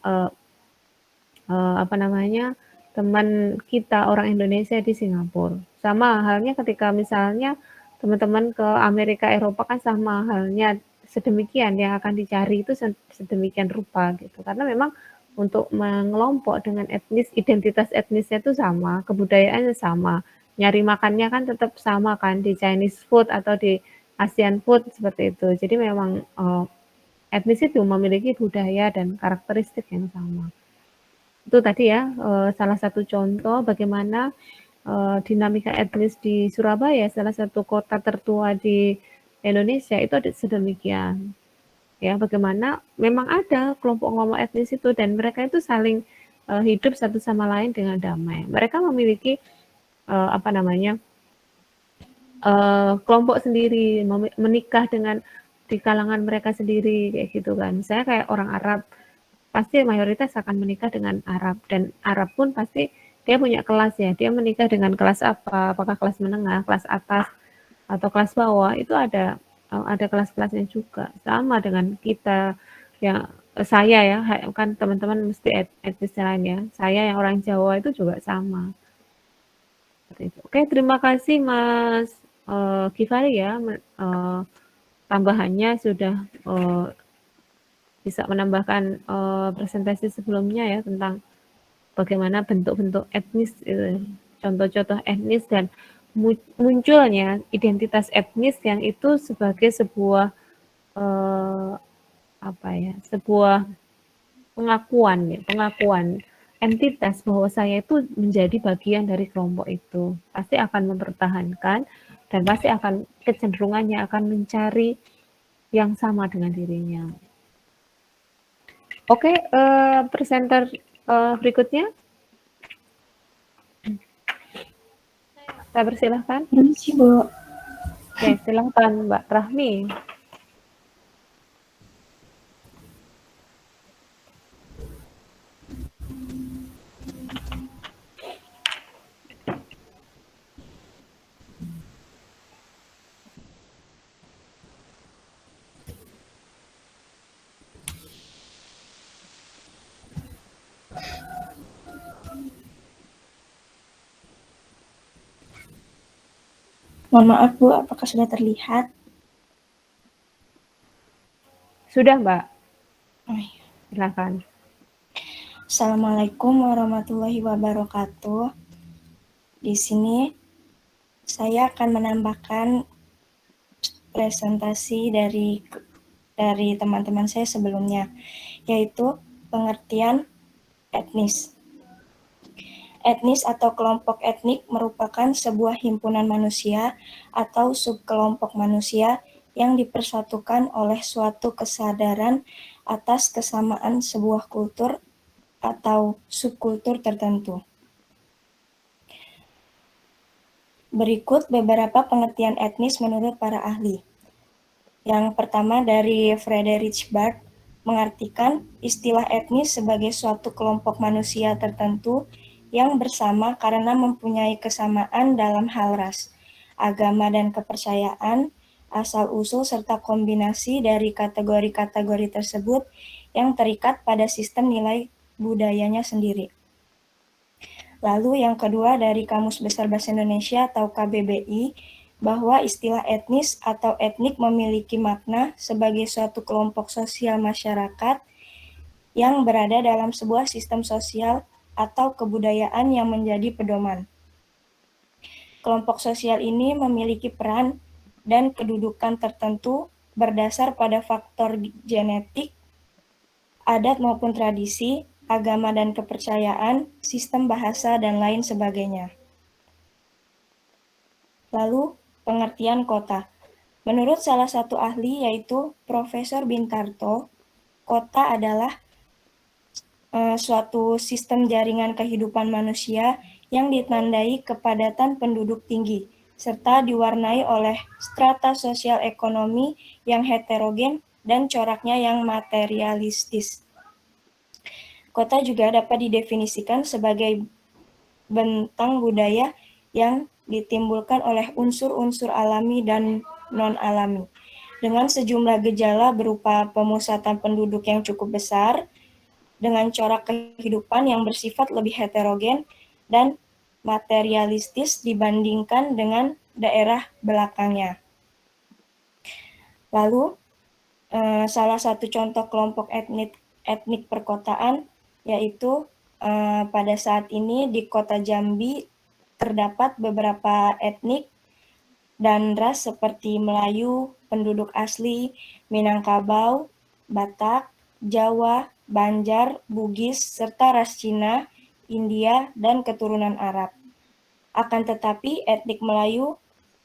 teman kita orang Indonesia di Singapura. Sama halnya ketika misalnya teman-teman ke Amerika Eropa kan sama halnya sedemikian yang akan dicari itu sedemikian rupa gitu. Karena memang untuk mengelompok dengan identitas etnisnya itu sama, kebudayaannya sama, nyari makannya kan tetap sama kan di Chinese food atau di Asian food seperti itu. Jadi memang etnis itu memiliki budaya dan karakteristik yang sama. Itu tadi ya salah satu contoh bagaimana dinamika etnis di Surabaya, salah satu kota tertua di Indonesia itu ada sedemikian. Ya, bagaimana memang ada kelompok-kelompok etnis itu dan mereka itu saling hidup satu sama lain dengan damai. Mereka memiliki apa namanya kelompok sendiri, menikah dengan di kalangan mereka sendiri kayak gitu kan. Saya kayak orang Arab pasti mayoritas akan menikah dengan Arab dan Arab pun pasti dia punya kelas ya. Dia menikah dengan kelas apa? Apakah kelas menengah, kelas atas atau kelas bawah? Itu ada kelas-kelasnya juga. Sama dengan kita yang saya ya, kan teman-teman mesti etnis lain ya. Saya yang orang Jawa itu juga sama. Oke, terima kasih Mas Kifari ya. Tambahannya sudah bisa menambahkan presentasi sebelumnya ya tentang bagaimana bentuk-bentuk etnis, contoh-contoh etnis dan munculnya identitas etnis yang itu sebagai sebuah apa ya, sebuah pengakuan entitas bahwa saya itu menjadi bagian dari kelompok itu. Pasti akan mempertahankan dan pasti akan kecenderungannya akan mencari yang sama dengan dirinya. Oke, presenter berikutnya. Saya persilahkan. Permisi, Bu. Oke, silahkan Mbak Rahmi. Mohon maaf, Bu, apakah sudah terlihat? Sudah, Mbak. Oh, iya. Silakan. Assalamualaikum warahmatullahi wabarakatuh. Di sini saya akan menambahkan presentasi dari teman-teman saya sebelumnya, yaitu pengertian etnis. Etnis atau kelompok etnik merupakan sebuah himpunan manusia atau subkelompok manusia yang dipersatukan oleh suatu kesadaran atas kesamaan sebuah kultur atau subkultur tertentu. Berikut beberapa pengertian etnis menurut para ahli. Yang pertama dari Friedrich Barth mengartikan istilah etnis sebagai suatu kelompok manusia tertentu yang bersama karena mempunyai kesamaan dalam hal ras, agama dan kepercayaan, asal-usul serta kombinasi dari kategori-kategori tersebut yang terikat pada sistem nilai budayanya sendiri. Lalu yang kedua dari Kamus Besar Bahasa Indonesia atau KBBI, bahwa istilah etnis atau etnik memiliki makna sebagai suatu kelompok sosial masyarakat yang berada dalam sebuah sistem sosial atau kebudayaan yang menjadi pedoman. Kelompok sosial ini memiliki peran dan kedudukan tertentu berdasar pada faktor genetik, adat maupun tradisi, agama dan kepercayaan, sistem bahasa, dan lain sebagainya. Lalu, pengertian kota. Menurut salah satu ahli yaitu Profesor Bintarto, kota adalah suatu sistem jaringan kehidupan manusia yang ditandai kepadatan penduduk tinggi, serta diwarnai oleh strata sosial ekonomi yang heterogen dan coraknya yang materialistis. Kota juga dapat didefinisikan sebagai bentang budaya yang ditimbulkan oleh unsur-unsur alami dan non-alami, dengan sejumlah gejala berupa pemusatan penduduk yang cukup besar, dengan corak kehidupan yang bersifat lebih heterogen dan materialistis dibandingkan dengan daerah belakangnya. Lalu, salah satu contoh kelompok etnik perkotaan yaitu pada saat ini di kota Jambi terdapat beberapa etnik dan ras seperti Melayu, penduduk asli, Minangkabau, Batak, Jawa, Banjar, Bugis, serta ras Cina, India, dan keturunan Arab. Akan tetapi etnik Melayu,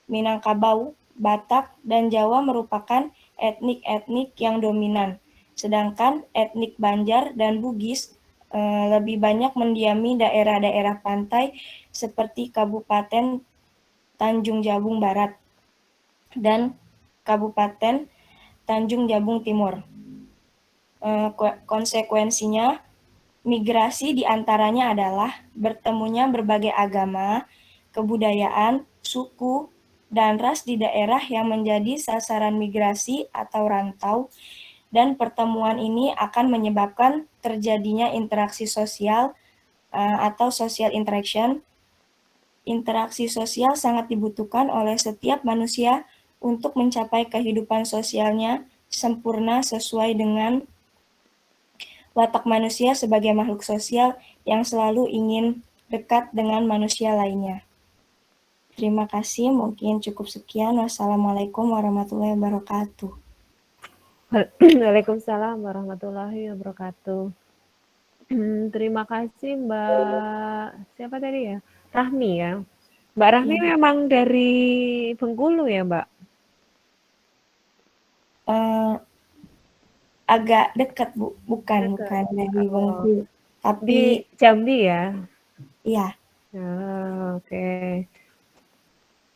Minangkabau, Batak, dan Jawa merupakan etnik-etnik yang dominan, sedangkan etnik Banjar dan Bugis lebih banyak mendiami daerah-daerah pantai seperti Kabupaten Tanjung Jabung Barat dan Kabupaten Tanjung Jabung Timur. Konsekuensinya, migrasi diantaranya adalah bertemunya berbagai agama, kebudayaan, suku, dan ras di daerah yang menjadi sasaran migrasi atau rantau, dan pertemuan ini akan menyebabkan terjadinya interaksi sosial atau social interaction. Interaksi sosial sangat dibutuhkan oleh setiap manusia untuk mencapai kehidupan sosialnya sempurna sesuai dengan watak manusia sebagai makhluk sosial yang selalu ingin dekat dengan manusia lainnya. Terima kasih, mungkin cukup sekian. Wassalamualaikum warahmatullahi wabarakatuh. Waalaikumsalam warahmatullahi wabarakatuh. Terima kasih Mbak, siapa tadi ya? Rahmi ya. Mbak Rahmi Iya. memang dari Bengkulu ya Mbak? Agak dekat, Bu. Bukan Dekat. dari Oh, Bengkulu. di Tapi, Jambi ya? iya, Oke.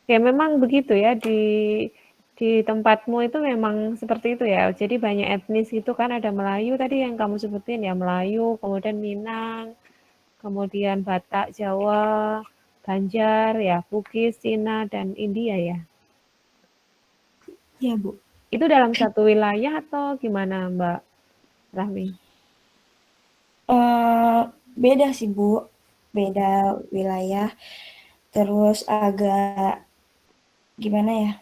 Ya memang begitu ya di tempatmu itu memang seperti itu ya. Jadi banyak etnis itu kan ada Melayu tadi yang kamu sebutin ya, Melayu, kemudian Minang, kemudian Batak, Jawa, Banjar ya, Bugis, Cina dan India ya. iya, Bu. Itu dalam satu wilayah atau gimana Mbak Rahmi? Beda sih, Bu. Beda wilayah. Terus agak, gimana ya,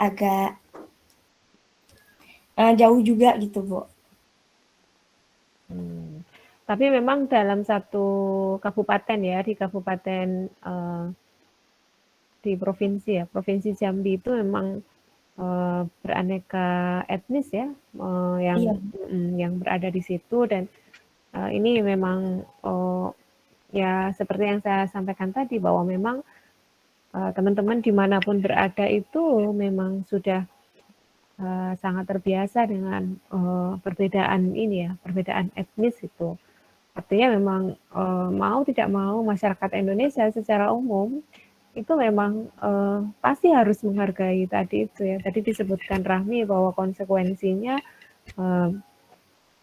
agak jauh juga gitu, Bu. Tapi memang dalam satu kabupaten ya, di kabupaten di provinsi ya, Provinsi Jambi itu memang beraneka etnis ya, Iya, yang berada di situ dan ini memang ya seperti yang saya sampaikan tadi bahwa memang teman-teman dimanapun berada itu memang sudah sangat terbiasa dengan perbedaan ini ya, perbedaan etnis itu. Artinya memang mau tidak mau masyarakat Indonesia secara umum itu memang pasti harus menghargai tadi itu ya. Tadi disebutkan Rahmi bahwa konsekuensinya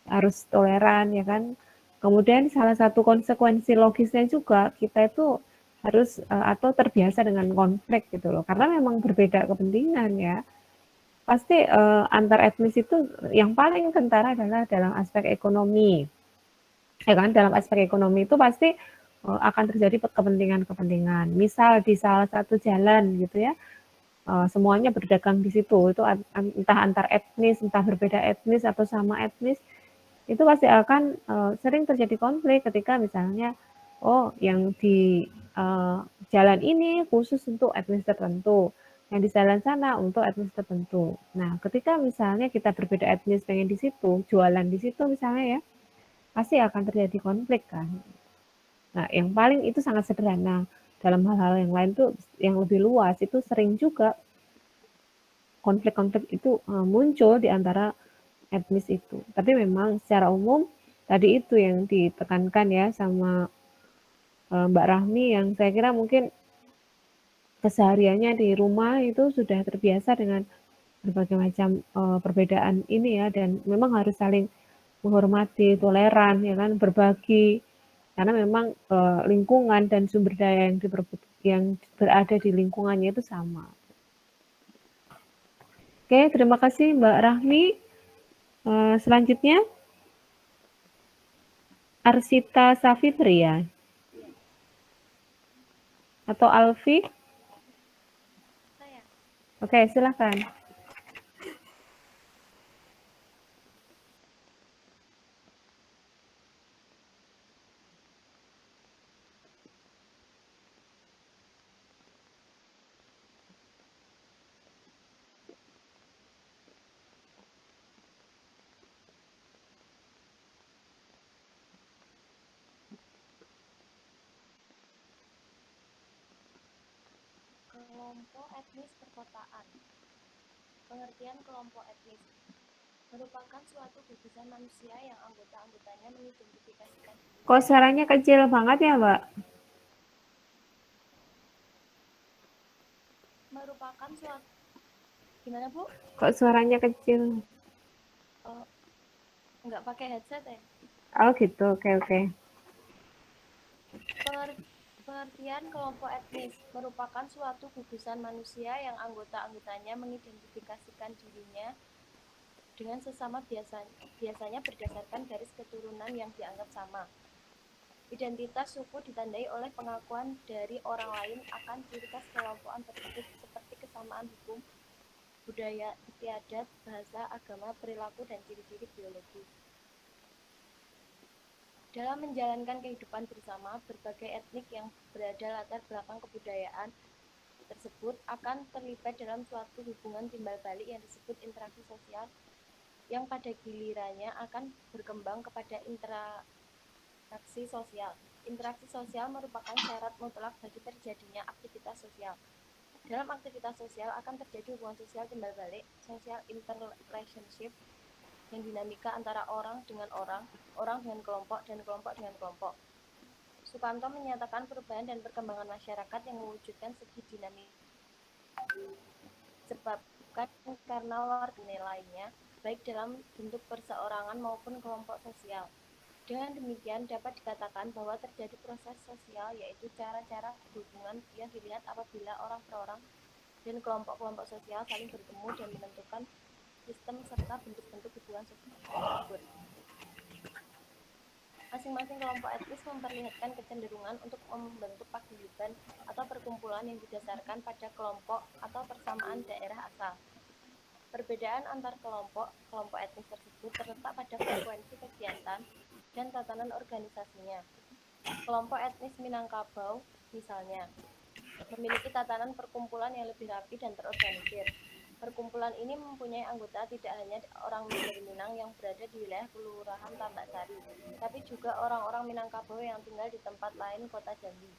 harus toleran ya kan. Kemudian salah satu konsekuensi logisnya juga kita itu harus atau terbiasa dengan konflik gitu loh. Karena memang berbeda kepentingan ya. Pasti antar etnis itu yang paling kentara adalah dalam aspek ekonomi. Ya kan, dalam aspek ekonomi itu pasti akan terjadi kepentingan-kepentingan. Misal di salah satu jalan gitu ya, semuanya berdagang di situ. Itu entah antar etnis, entah berbeda etnis atau sama etnis, itu pasti akan sering terjadi konflik ketika misalnya, oh yang di jalan ini khusus untuk etnis tertentu, yang di jalan sana untuk etnis tertentu. Nah, ketika misalnya kita berbeda etnis pengen di situ, jualan di situ misalnya ya, pasti akan terjadi konflik kan. Nah, yang paling itu sangat sederhana. Dalam hal-hal yang lain tuh yang lebih luas itu sering juga konflik-konflik itu muncul di antara etnis itu. Tapi memang secara umum tadi itu yang ditekankan ya sama Mbak Rahmi yang saya kira mungkin kesehariannya di rumah itu sudah terbiasa dengan berbagai macam perbedaan ini ya dan memang harus saling menghormati, toleran ya kan, berbagi karena memang lingkungan dan sumber daya yang berada di lingkungannya itu sama. Oke, terima kasih Mbak Rahmi. Selanjutnya Arsita Safitri ya atau Alfi? Oke, silakan. Kalau Kelompok etnis perkotaan. Pengertian kelompok etnis merupakan suatu gugusan manusia yang anggota-anggotanya mengidentifikasikan diri. Kok suaranya kecil banget ya, Mbak? Merupakan suatu gimana Bu? Kok suaranya kecil? Oh, nggak pakai headset ya? Oh gitu, oke. Pengertian kelompok etnis merupakan suatu gugusan manusia yang anggota-anggotanya mengidentifikasikan dirinya dengan sesama biasanya berdasarkan garis keturunan yang dianggap sama. Identitas suku ditandai oleh pengakuan dari orang lain akan ciri khas kelompokan tersebut seperti kesamaan hukum, budaya, istiadat, bahasa, agama, perilaku, dan ciri-ciri biologis. Dalam menjalankan kehidupan bersama, berbagai etnik yang berada latar belakang kebudayaan tersebut akan terlibat dalam suatu hubungan timbal balik yang disebut interaksi sosial, yang pada gilirannya akan berkembang kepada interaksi sosial. Interaksi sosial merupakan syarat mutlak bagi terjadinya aktivitas sosial. Dalam aktivitas sosial akan terjadi hubungan sosial timbal balik, social interrelationship, yang dinamika antara orang dengan orang dengan kelompok, dan kelompok dengan kelompok. Sukanto menyatakan perubahan dan perkembangan masyarakat yang mewujudkan segi dinamik disebabkan karena warga lainnya, baik dalam bentuk perseorangan maupun kelompok sosial. Dengan demikian dapat dikatakan bahwa terjadi proses sosial, yaitu cara-cara hubungan yang dilihat apabila orang per orang dan kelompok-kelompok sosial saling bertemu dan menentukan sistem serta bentuk-bentuk hubungan sosial tersebut. Masing-masing kelompok etnis memperlihatkan kecenderungan untuk membentuk paguyuban atau perkumpulan yang didasarkan pada kelompok atau persamaan daerah asal. Perbedaan antar kelompok etnis tersebut terletak pada frekuensi kegiatan dan tatanan organisasinya. Kelompok etnis Minangkabau, misalnya, memiliki tatanan perkumpulan yang lebih rapi dan terorganisir. Perkumpulan ini mempunyai anggota tidak hanya orang Minang yang berada di wilayah Kelurahan Tambak Sari, tapi juga orang-orang Minangkabau yang tinggal di tempat lain kota Jambi.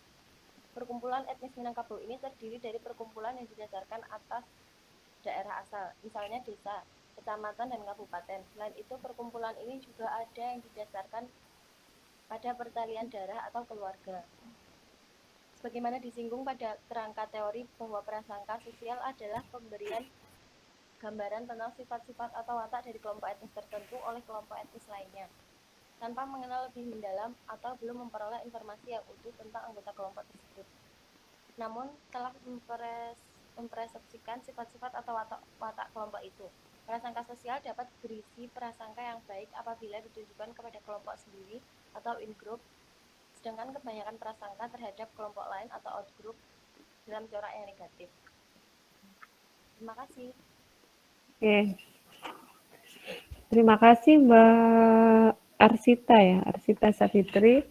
Perkumpulan etnis Minangkabau ini terdiri dari perkumpulan yang didasarkan atas daerah asal, misalnya desa, kecamatan, dan kabupaten. Selain itu, perkumpulan ini juga ada yang didasarkan pada pertalian darah atau keluarga. Sebagaimana disinggung pada kerangka teori bahwa prasangka sosial adalah pemberian gambaran tentang sifat-sifat atau watak dari kelompok etnis tertentu oleh kelompok etnis lainnya, tanpa mengenal lebih mendalam atau belum memperoleh informasi yang utuh tentang anggota kelompok tersebut. Namun, telah mempersepsikan sifat-sifat atau watak kelompok itu. Prasangka sosial dapat berisi prasangka yang baik apabila ditujukan kepada kelompok sendiri atau in-group, sedangkan kebanyakan prasangka terhadap kelompok lain atau out-group dalam corak yang negatif. Terima kasih. Oke. Terima kasih Mbak Arsita ya, Arsita Savitri.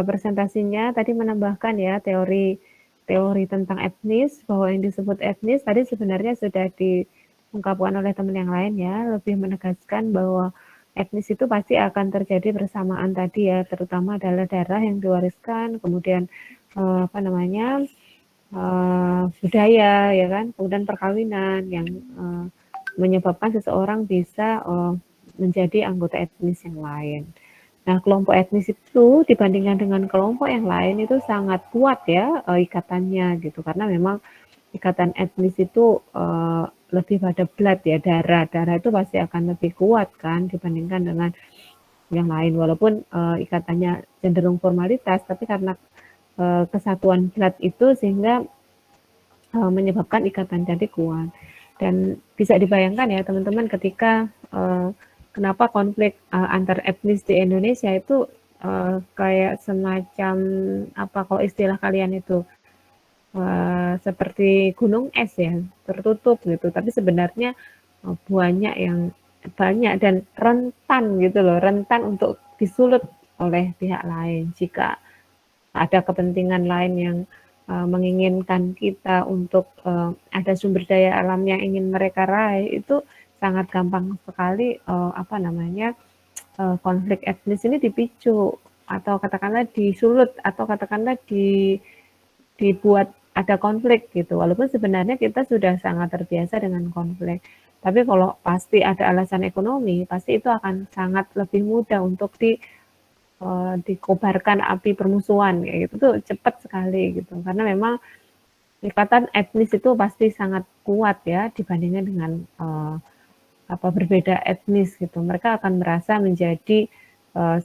Presentasinya tadi menambahkan ya teori tentang etnis, bahwa yang disebut etnis tadi sebenarnya sudah diungkapkan oleh teman yang lain ya, lebih menegaskan bahwa etnis itu pasti akan terjadi bersamaan tadi ya, terutama adalah darah yang diwariskan, kemudian budaya ya kan, kemudian perkawinan yang menyebabkan seseorang bisa menjadi anggota etnis yang lain. Nah, kelompok etnis itu dibandingkan dengan kelompok yang lain itu sangat kuat ya ikatannya gitu, karena memang ikatan etnis itu lebih pada blood ya, darah itu pasti akan lebih kuat kan dibandingkan dengan yang lain, walaupun ikatannya cenderung formalitas, tapi karena kesatuan blood itu sehingga menyebabkan ikatan jadi kuat. Dan bisa dibayangkan ya teman-teman ketika kenapa konflik antar etnis di Indonesia itu kayak semacam apa kalau istilah kalian itu seperti gunung es ya, tertutup gitu, tapi sebenarnya banyak dan rentan gitu loh, rentan untuk disulut oleh pihak lain jika ada kepentingan lain yang menginginkan kita untuk ada sumber daya alam yang ingin mereka raih, itu sangat gampang sekali konflik etnis ini dipicu atau katakanlah disulut atau katakanlah dibuat ada konflik gitu. Walaupun sebenarnya kita sudah sangat terbiasa dengan konflik. Tapi kalau pasti ada alasan ekonomi, pasti itu akan sangat lebih mudah untuk dikobarkan api permusuhan kayak gitu tuh cepat sekali gitu. Karena memang ikatan etnis itu pasti sangat kuat ya dibandingkan dengan berbeda etnis gitu. Mereka akan merasa menjadi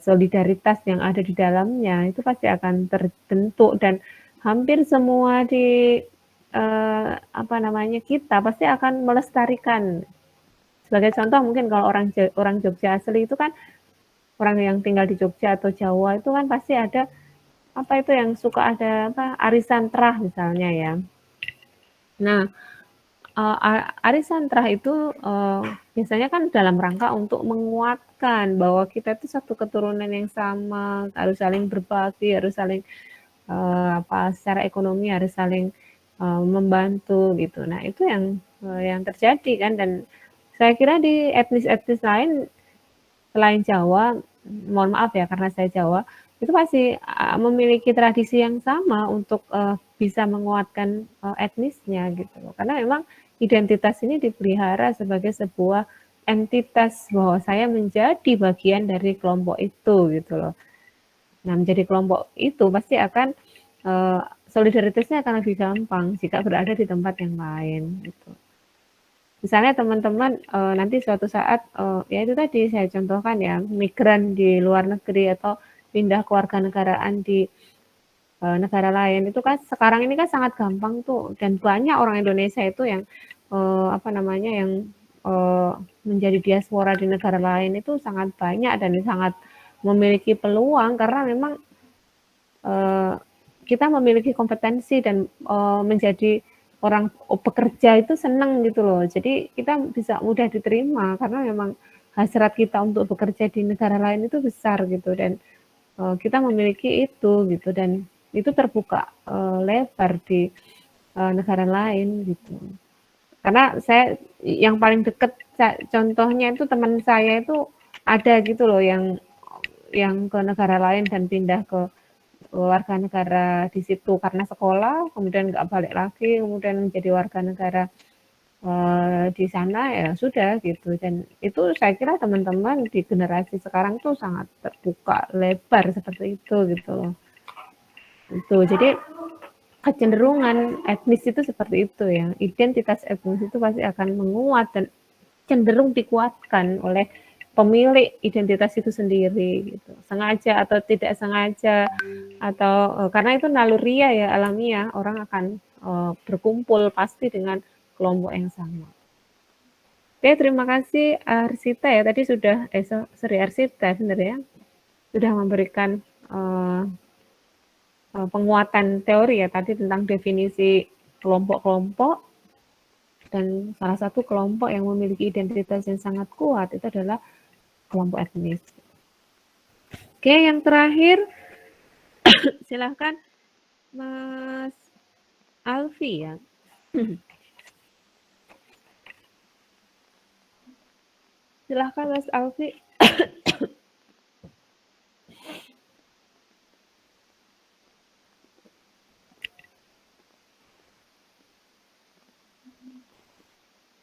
solidaritas yang ada di dalamnya itu pasti akan terbentuk dan hampir semua di kita pasti akan melestarikan. Sebagai contoh mungkin kalau orang Jogja asli itu kan orang yang tinggal di Jogja atau Jawa itu kan pasti ada itu yang suka ada arisan terah misalnya ya. Nah, arisan terah itu biasanya kan dalam rangka untuk menguatkan bahwa kita itu satu keturunan yang sama, harus saling berbakti, harus saling secara ekonomi harus saling membantu gitu. Nah, itu yang terjadi kan dan saya kira di etnis-etnis lain selain Jawa, mohon maaf ya karena saya Jawa, itu pasti memiliki tradisi yang sama untuk bisa menguatkan etnisnya gitu loh. Karena memang identitas ini dipelihara sebagai sebuah entitas bahwa saya menjadi bagian dari kelompok itu gitu loh. Nah, menjadi kelompok itu pasti akan solidaritasnya akan lebih gampang jika berada di tempat yang lain gitu. Misalnya teman-teman nanti suatu saat ya itu tadi saya contohkan ya migran di luar negeri atau pindah kewarganegaraan di negara lain itu kan sekarang ini kan sangat gampang tuh dan banyak orang Indonesia itu yang yang menjadi diaspora di negara lain itu sangat banyak dan sangat memiliki peluang karena memang kita memiliki kompetensi dan menjadi orang pekerja itu senang gitu loh. Jadi kita bisa mudah diterima karena memang hasrat kita untuk bekerja di negara lain itu besar gitu dan kita memiliki itu gitu dan itu terbuka lebar di negara lain gitu. Karena saya yang paling dekat contohnya itu teman saya itu ada gitu loh yang ke negara lain dan pindah ke warga negara di situ karena sekolah, kemudian nggak balik lagi, kemudian menjadi warga negara di sana ya sudah gitu. Dan itu saya kira teman-teman di generasi sekarang tuh sangat terbuka lebar seperti itu gitu loh. Itu jadi kecenderungan etnis itu seperti itu ya. Identitas etnis itu pasti akan menguat dan cenderung dikuatkan oleh pemilik identitas itu sendiri gitu. Sengaja atau tidak sengaja atau karena itu naluriah ya alamiah orang akan berkumpul pasti dengan kelompok yang sama. Oke, terima kasih Arsita ya tadi sudah Arsita sebenarnya sudah memberikan penguatan teori ya tadi tentang definisi kelompok-kelompok dan salah satu kelompok yang memiliki identitas yang sangat kuat itu adalah kelompok etnis. Oke, yang terakhir silahkan Mas Alfi ya. Silahkan Mas Alfi.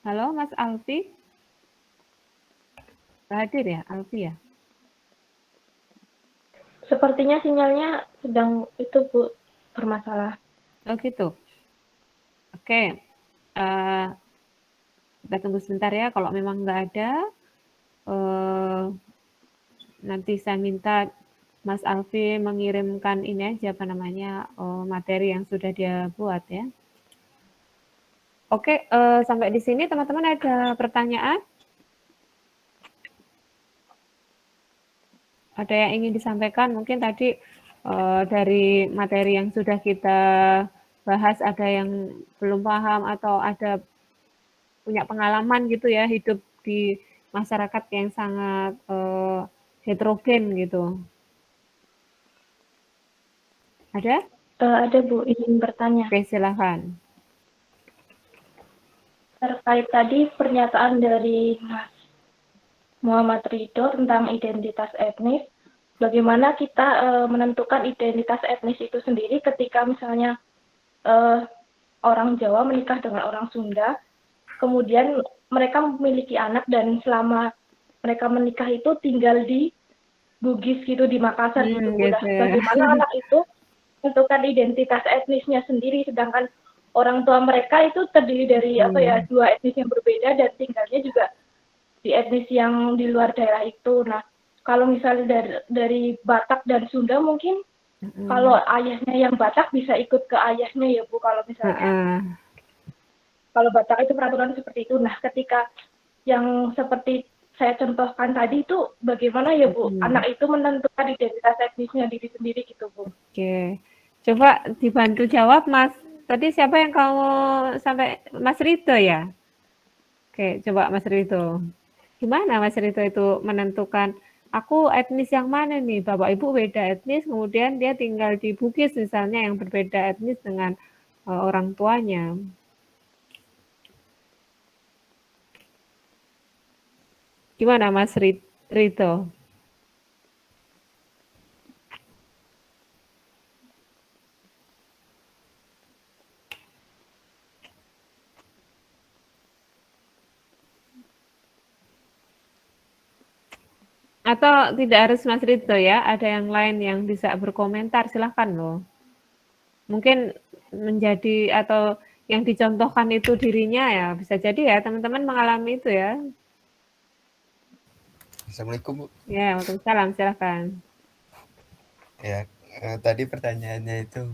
Halo Mas Alfi. Hadir ya Alfi ya? Sepertinya sinyalnya sedang itu Bu bermasalah. Oh gitu. Oke. Kita tunggu sebentar ya. Kalau memang nggak ada, nanti saya minta Mas Alfi mengirimkan ini aja materi yang sudah dia buat ya. Oke, sampai di sini teman-teman ada pertanyaan? Ada yang ingin disampaikan? Mungkin tadi dari materi yang sudah kita bahas ada yang belum paham atau ada punya pengalaman gitu ya hidup di masyarakat yang sangat heterogen gitu. Ada? Ada Bu, izin bertanya. Oke, silakan. Terkait tadi pernyataan dari Mas Muhammad Ridho tentang identitas etnis, bagaimana kita menentukan identitas etnis itu sendiri ketika misalnya orang Jawa menikah dengan orang Sunda, kemudian mereka memiliki anak dan selama mereka menikah itu tinggal di Bugis gitu, di Makassar gitu Bu. Nah, Gitu ya. bagaimana anak itu menentukan identitas etnisnya sendiri, sedangkan orang tua mereka itu terdiri dari dua etnis yang berbeda dan tinggalnya juga di etnis yang di luar daerah itu. Nah, kalau misalnya dari Batak dan Sunda mungkin kalau ayahnya yang Batak bisa ikut ke ayahnya ya Bu, kalau misalnya kalau Batak itu peraturan seperti itu. Nah, ketika yang seperti saya contohkan tadi itu bagaimana ya Bu, anak itu menentukan identitas etnisnya diri sendiri gitu Bu. Oke, coba dibantu jawab Mas. Tadi siapa yang kamu sampai Mas Rito ya? Oke, coba Mas Rito. Gimana Mas Rito itu menentukan aku etnis yang mana nih? Bapak Ibu beda etnis, kemudian dia tinggal di Bugis misalnya yang berbeda etnis dengan orang tuanya. Gimana Mas Rito? Atau tidak harus Mas Rito ya, ada yang lain yang bisa berkomentar, silahkan loh. Mungkin menjadi atau yang dicontohkan itu dirinya ya, bisa jadi ya teman-teman mengalami itu ya. Assalamualaikum Bu. Ya, waalaikumsalam, silahkan. Ya, tadi pertanyaannya itu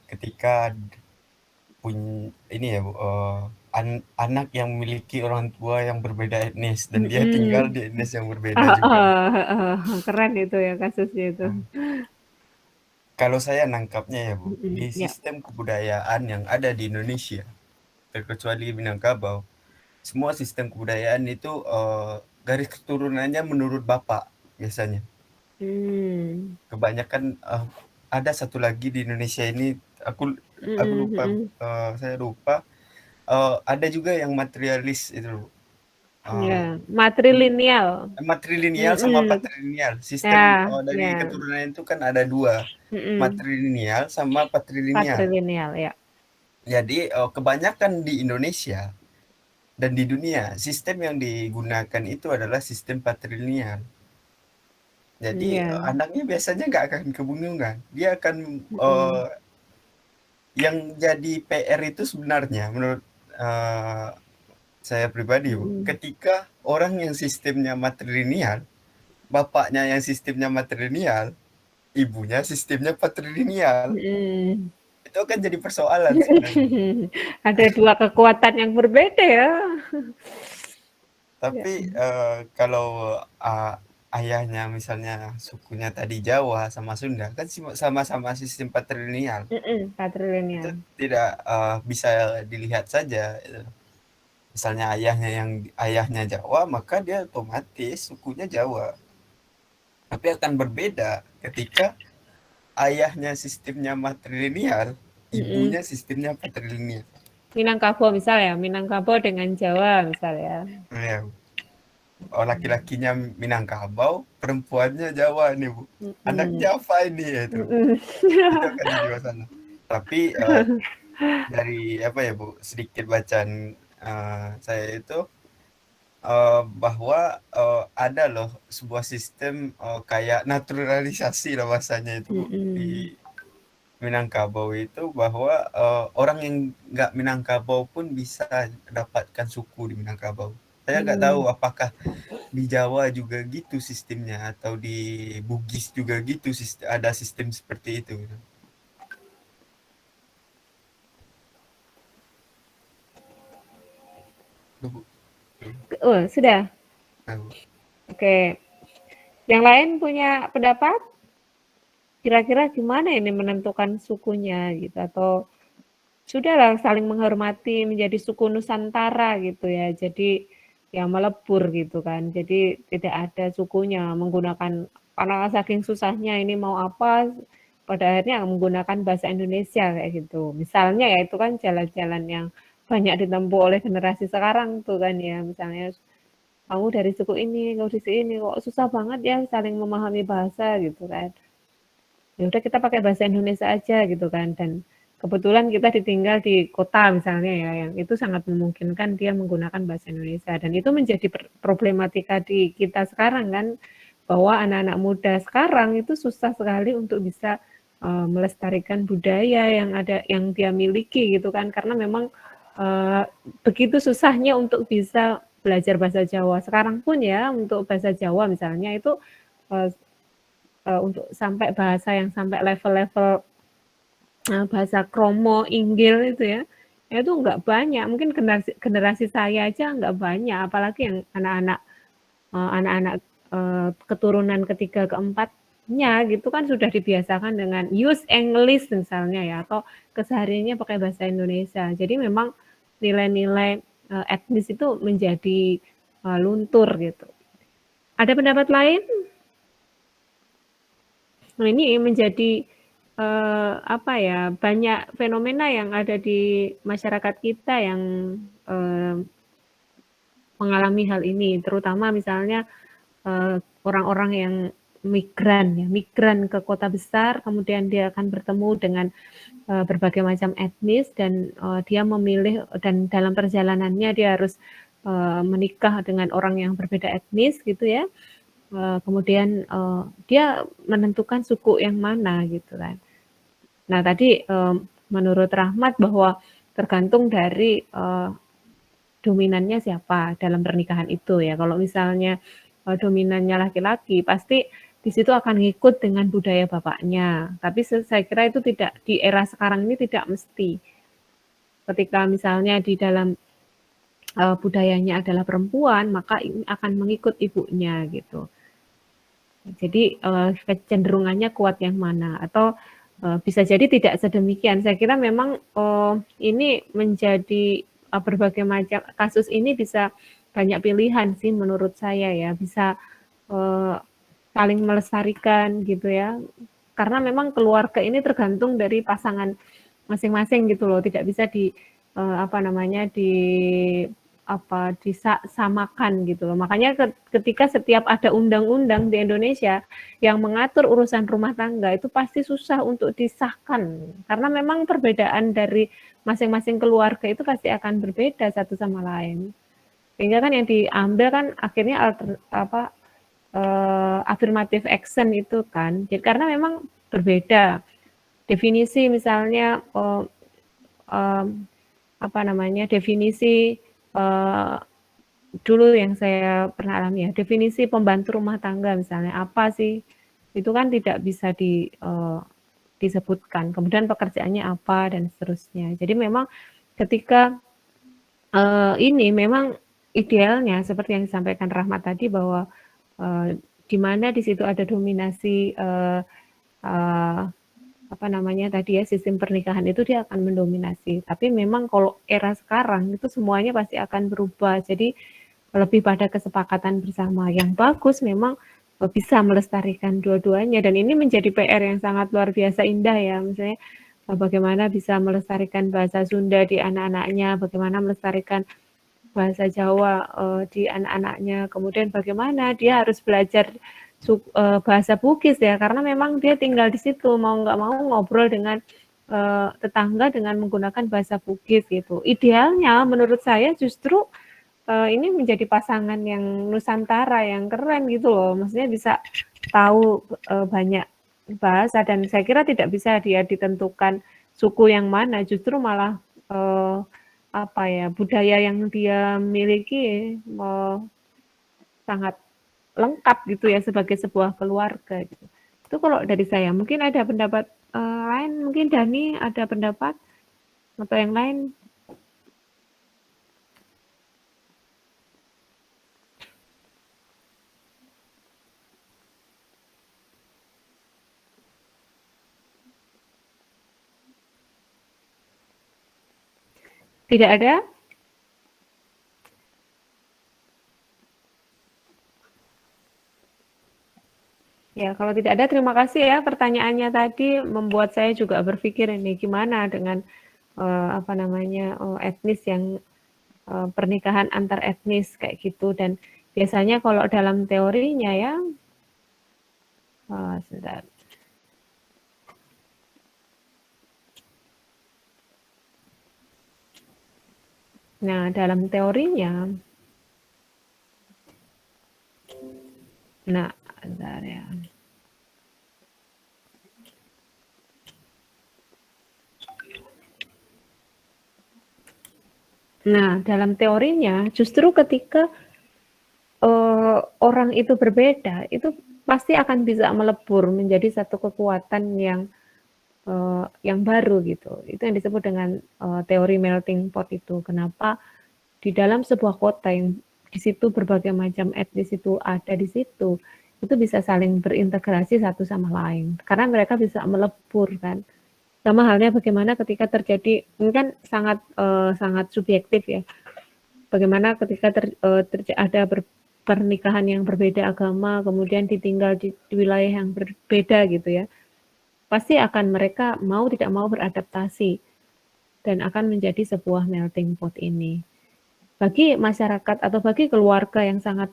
ketika ini ya Bu, anak yang memiliki orang tua yang berbeda etnis dan dia tinggal di etnis yang berbeda juga. Keren itu ya kasusnya itu. Kalau saya nangkapnya ya Bu, di Ya. sistem kebudayaan yang ada di Indonesia, terkecuali Minangkabau, semua sistem kebudayaan itu garis keturunannya menurut bapak biasanya. Kebanyakan ada satu lagi di Indonesia ini, aku lupa, saya lupa. Ada juga yang materialis itu. Ya, matrilineal. Matrilineal sama patrilineal. Sistem Ya, dari ya. keturunan itu kan ada dua, matrilineal sama patrilineal. Patrilineal ya. Jadi kebanyakan di Indonesia dan di dunia sistem yang digunakan itu adalah sistem patrilineal. Jadi anaknya biasanya nggak akan kebingungan. Dia akan yang jadi PR itu sebenarnya menurut saya pribadi, Bu, ketika orang yang sistemnya matrilineal, bapaknya yang sistemnya matrilineal, ibunya sistemnya patrilineal, itu akan jadi persoalan sebenarnya. Ada dua kekuatan yang berbeda ya. Tapi kalau ayahnya misalnya sukunya tadi Jawa sama Sunda, kan sama-sama sistem patrilineal. Patrilineal. Itu tidak bisa dilihat saja. Misalnya ayahnya Jawa, maka dia otomatis sukunya Jawa. Tapi akan berbeda ketika ayahnya sistemnya matrilineal, ibunya sistemnya patrilineal. Minangkabau misalnya, Minangkabau dengan Jawa misalnya. Ya. Laki-lakinya Minangkabau, perempuannya Jawa nih Bu. Anak Java ini ya itu. Itu akan jadi masalah. Tapi dari apa ya Bu, sedikit bacaan saya itu bahwa ada loh sebuah sistem kayak naturalisasi lah bahasanya itu Bu, di Minangkabau itu, bahwa orang yang nggak Minangkabau pun bisa dapatkan suku di Minangkabau. Saya nggak tahu apakah di Jawa juga gitu sistemnya atau di Bugis juga gitu ada sistem seperti itu. Oh, sudah. Oke. Yang lain punya pendapat? Kira-kira gimana ini menentukan sukunya gitu, atau sudahlah saling menghormati menjadi suku Nusantara gitu ya. Jadi ya melebur gitu kan. Jadi tidak ada sukunya menggunakan, karena saking susahnya ini mau apa, pada akhirnya menggunakan bahasa Indonesia kayak gitu. Misalnya ya itu kan jalan-jalan yang banyak ditempuh oleh generasi sekarang tuh kan ya. Misalnya kamu dari suku ini, kamu dari suku ini, kok susah banget ya saling memahami bahasa gitu kan. Ya udah kita pakai bahasa Indonesia aja gitu kan, dan kebetulan kita ditinggal di kota misalnya ya, yang itu sangat memungkinkan dia menggunakan bahasa Indonesia dan itu menjadi problematika di kita sekarang kan, bahwa anak-anak muda sekarang itu susah sekali untuk bisa melestarikan budaya yang dia miliki gitu kan, karena memang begitu susahnya untuk bisa belajar bahasa Jawa. Sekarang pun ya untuk bahasa Jawa misalnya itu untuk sampai bahasa yang sampai level-level bahasa kromo, inggil itu ya, itu nggak banyak. Mungkin generasi saya aja nggak banyak, apalagi yang anak-anak keturunan ketiga, keempatnya gitu kan sudah dibiasakan dengan use English misalnya ya, atau kesehariannya pakai bahasa Indonesia. Jadi memang nilai-nilai etnis itu menjadi luntur gitu. Ada pendapat lain? Nah, ini menjadi apa ya, banyak fenomena yang ada di masyarakat kita yang mengalami hal ini, terutama misalnya orang-orang yang migran ke kota besar, kemudian dia akan bertemu dengan berbagai macam etnis dan dia memilih dan dalam perjalanannya dia harus menikah dengan orang yang berbeda etnis gitu ya. Kemudian dia menentukan suku yang mana gitu kan. Nah tadi menurut Rahmat bahwa tergantung dari dominannya siapa dalam pernikahan itu ya. Kalau misalnya dominannya laki-laki, pasti di situ akan ngikut dengan budaya bapaknya. Tapi saya kira itu tidak di era sekarang ini tidak mesti. Ketika misalnya di dalam budayanya adalah perempuan, maka ini akan mengikut ibunya gitu. Jadi kecenderungannya kuat yang mana atau bisa jadi tidak sedemikian. Saya kira memang ini menjadi berbagai macam kasus ini bisa banyak pilihan sih menurut saya ya, bisa saling melestarikan gitu ya. Karena memang keluarga ini tergantung dari pasangan masing-masing gitu loh, tidak bisa disamakan gitu loh. Makanya ketika setiap ada undang-undang di Indonesia yang mengatur urusan rumah tangga itu pasti susah untuk disahkan karena memang perbedaan dari masing-masing keluarga itu pasti akan berbeda satu sama lain. Sehingga kan yang diambil kan akhirnya affirmative action itu kan. Jadi karena memang berbeda definisi misalnya definisi dulu yang saya pernah alami ya, definisi pembantu rumah tangga misalnya apa sih, itu kan tidak bisa disebutkan, kemudian pekerjaannya apa dan seterusnya. Jadi memang ketika ini memang idealnya seperti yang disampaikan Rahmat tadi bahwa di mana di situ ada dominasi sistem pernikahan itu dia akan mendominasi. Tapi memang kalau era sekarang itu semuanya pasti akan berubah. Jadi lebih pada kesepakatan bersama yang bagus memang bisa melestarikan dua-duanya dan ini menjadi PR yang sangat luar biasa indah ya. Misalnya bagaimana bisa melestarikan bahasa Sunda di anak-anaknya, bagaimana melestarikan bahasa Jawa di anak-anaknya, kemudian bagaimana dia harus belajar bahasa Bugis ya, karena memang dia tinggal di situ, mau nggak mau ngobrol dengan tetangga dengan menggunakan bahasa Bugis gitu. Idealnya menurut saya justru ini menjadi pasangan yang Nusantara yang keren gitu loh, maksudnya bisa tahu banyak bahasa dan saya kira tidak bisa dia ditentukan suku yang mana, justru malah budaya yang dia miliki sangat lengkap gitu ya sebagai sebuah keluarga gitu. Itu kalau dari saya. Mungkin ada pendapat lain, mungkin Dani ada pendapat atau yang lain? Tidak ada? Ya, kalau tidak ada, terima kasih ya pertanyaannya tadi membuat saya juga berpikir ini gimana dengan etnis yang pernikahan antar etnis kayak gitu dan biasanya kalau dalam teorinya ya, sebentar. Nah, dalam teorinya, nah, bentar ya. Nah, dalam teorinya justru ketika orang itu berbeda, itu pasti akan bisa melebur menjadi satu kekuatan yang baru gitu. Itu yang disebut dengan teori melting pot itu. Kenapa di dalam sebuah kota yang di situ berbagai macam etnis itu ada di situ, itu bisa saling berintegrasi satu sama lain. Karena mereka bisa melebur kan. Sama halnya bagaimana ketika terjadi, ini kan sangat subjektif ya. Bagaimana ketika ada pernikahan yang berbeda agama, kemudian ditinggal di wilayah yang berbeda gitu ya, pasti akan mereka mau tidak mau beradaptasi dan akan menjadi sebuah melting pot ini. Bagi masyarakat atau bagi keluarga yang sangat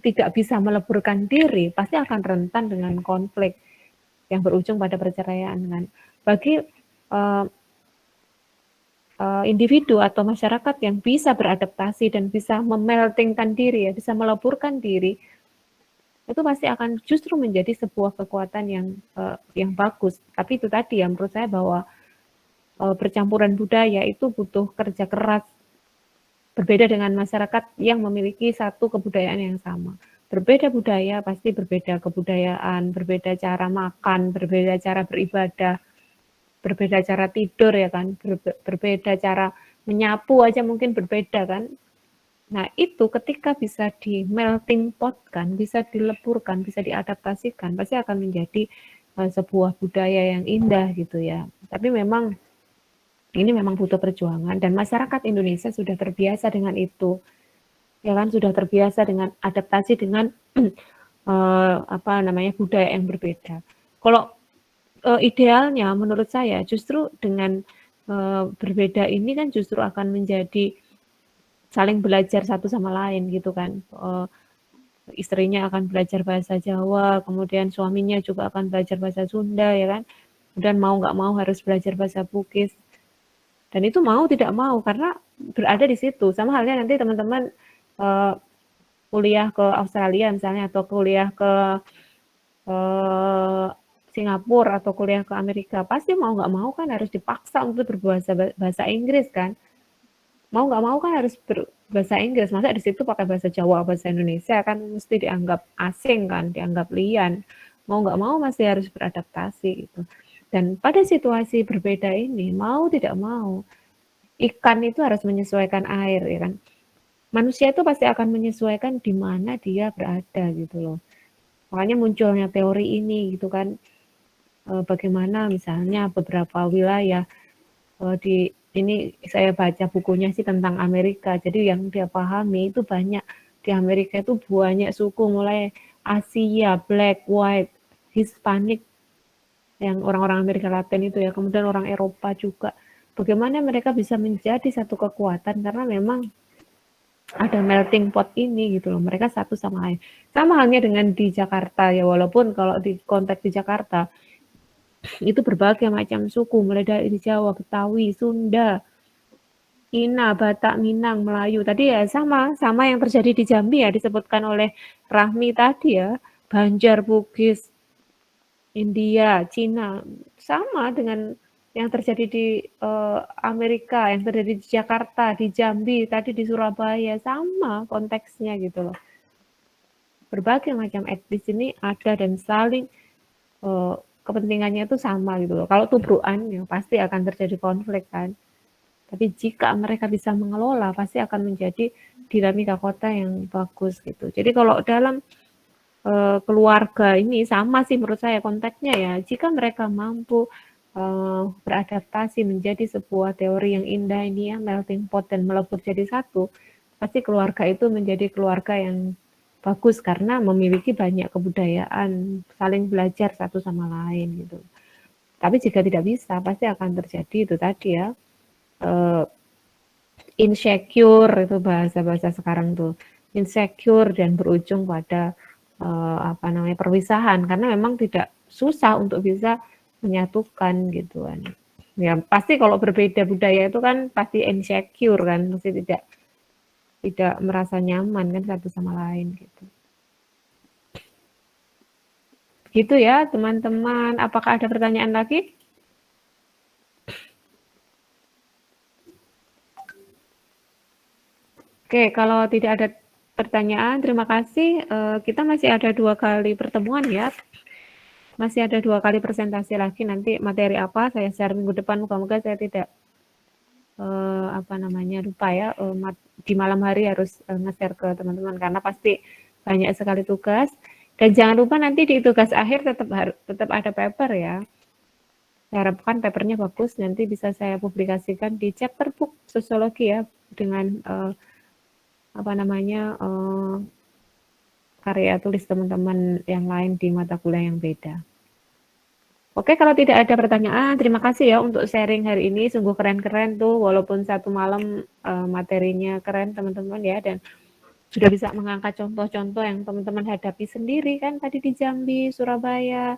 tidak bisa meleburkan diri, pasti akan rentan dengan konflik yang berujung pada perceraian kan. Bagi individu atau masyarakat yang bisa beradaptasi dan bisa memeltingkan diri ya, bisa meleburkan diri, itu pasti akan justru menjadi sebuah kekuatan yang bagus. Tapi itu tadi ya menurut saya bahwa percampuran budaya itu butuh kerja keras. Berbeda dengan masyarakat yang memiliki satu kebudayaan yang sama. Berbeda budaya pasti berbeda kebudayaan, berbeda cara makan, berbeda cara beribadah, berbeda cara tidur ya kan, berbeda cara menyapu aja mungkin berbeda kan. Nah itu ketika bisa di melting pot kan, bisa dileburkan, bisa diadaptasikan, pasti akan menjadi sebuah budaya yang indah gitu ya. Tapi memang ini memang butuh perjuangan dan masyarakat Indonesia sudah terbiasa dengan itu. Ya kan sudah terbiasa dengan adaptasi dengan budaya yang berbeda. Kalau idealnya menurut saya justru dengan berbeda ini kan justru akan menjadi saling belajar satu sama lain gitu kan. Istrinya akan belajar bahasa Jawa, kemudian suaminya juga akan belajar bahasa Sunda ya kan. Dan mau nggak mau harus belajar bahasa Bugis. Dan itu mau tidak mau karena berada di situ. Sama halnya nanti teman-teman kuliah ke Australia misalnya atau kuliah ke Singapura atau kuliah ke Amerika, pasti mau nggak mau kan harus dipaksa untuk berbahasa bahasa Inggris kan. Mau nggak mau kan harus berbahasa Inggris. Masa di situ pakai bahasa Jawa, bahasa Indonesia kan mesti dianggap asing kan, dianggap lian. Mau nggak mau masih harus beradaptasi gitu. Dan pada situasi berbeda ini, mau tidak mau, ikan itu harus menyesuaikan air ya kan. Manusia itu pasti akan menyesuaikan di mana dia berada gitu loh. Makanya munculnya teori ini gitu kan. Bagaimana misalnya beberapa wilayah ini saya baca bukunya sih tentang Amerika. Jadi yang dia pahami itu banyak di Amerika itu banyak suku mulai Asia, Black, White, Hispanic yang orang-orang Amerika Latin itu ya. Kemudian orang Eropa juga. Bagaimana mereka bisa menjadi satu kekuatan karena memang ada melting pot ini gitu loh. Mereka satu sama lain. Sama halnya dengan di Jakarta ya, walaupun kalau di konteks di Jakarta itu berbagai macam suku, mulai dari Jawa, Betawi, Sunda, Cina, Batak, Minang, Melayu. Tadi ya sama yang terjadi di Jambi ya disebutkan oleh Rahmi tadi ya. Banjar, Bugis, India, Cina, sama dengan yang terjadi di Amerika, yang terjadi di Jakarta, di Jambi, tadi di Surabaya, sama konteksnya gitu loh. Berbagai macam etnis ini ada dan saling kepentingannya itu sama gitu loh. Kalau tubrukan ya pasti akan terjadi konflik kan. Tapi jika mereka bisa mengelola pasti akan menjadi dinamika kota yang bagus gitu. Jadi kalau dalam keluarga ini sama sih menurut saya konteksnya ya. Jika mereka mampu beradaptasi menjadi sebuah teori yang indah ini ya, melting pot dan melebur jadi satu, pasti keluarga itu menjadi keluarga yang bagus karena memiliki banyak kebudayaan, saling belajar satu sama lain gitu. Tapi jika tidak bisa, pasti akan terjadi itu tadi ya, insecure itu bahasa-bahasa sekarang tuh, insecure dan berujung pada perpisahan karena memang tidak susah untuk bisa menyatukan gitu kan. Ya pasti kalau berbeda budaya itu kan pasti insecure kan, mesti tidak merasa nyaman kan satu sama lain gitu. Gitu ya teman-teman. Apakah ada pertanyaan lagi? Oke, kalau tidak ada pertanyaan, terima kasih. Kita masih ada 2 kali pertemuan ya. Masih ada 2 kali presentasi lagi. Nanti materi apa saya share minggu depan. Moga-moga saya tidak lupa ya. Di malam hari harus nge-share ke teman-teman karena pasti banyak sekali tugas. Dan jangan lupa nanti di tugas akhir tetap ada paper ya. Saya harapkan papernya bagus, nanti bisa saya publikasikan di chapter book sosiologi ya dengan karya tulis teman-teman yang lain di mata kuliah yang beda. Oke, kalau tidak ada pertanyaan, terima kasih ya untuk sharing hari ini. Sungguh keren-keren tuh, walaupun satu malam materinya keren teman-teman ya, dan sudah bisa mengangkat contoh-contoh yang teman-teman hadapi sendiri kan tadi di Jambi, Surabaya,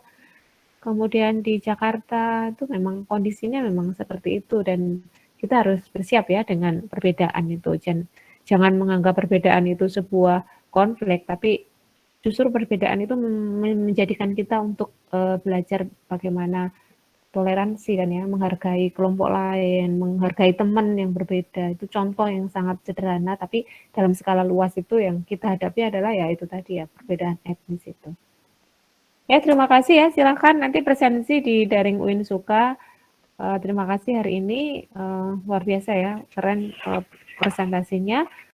kemudian di Jakarta itu memang kondisinya memang seperti itu dan kita harus bersiap ya dengan perbedaan itu. Jangan menganggap perbedaan itu sebuah konflik, tapi justru perbedaan itu menjadikan kita untuk belajar bagaimana toleransi kan ya, menghargai kelompok lain, menghargai teman yang berbeda. Itu contoh yang sangat sederhana, tapi dalam skala luas itu yang kita hadapi adalah ya itu tadi ya, perbedaan etnis itu. Ya, terima kasih ya. Silakan nanti presensi di daring UIN Suka. Terima kasih hari ini luar biasa ya, keren presentasinya.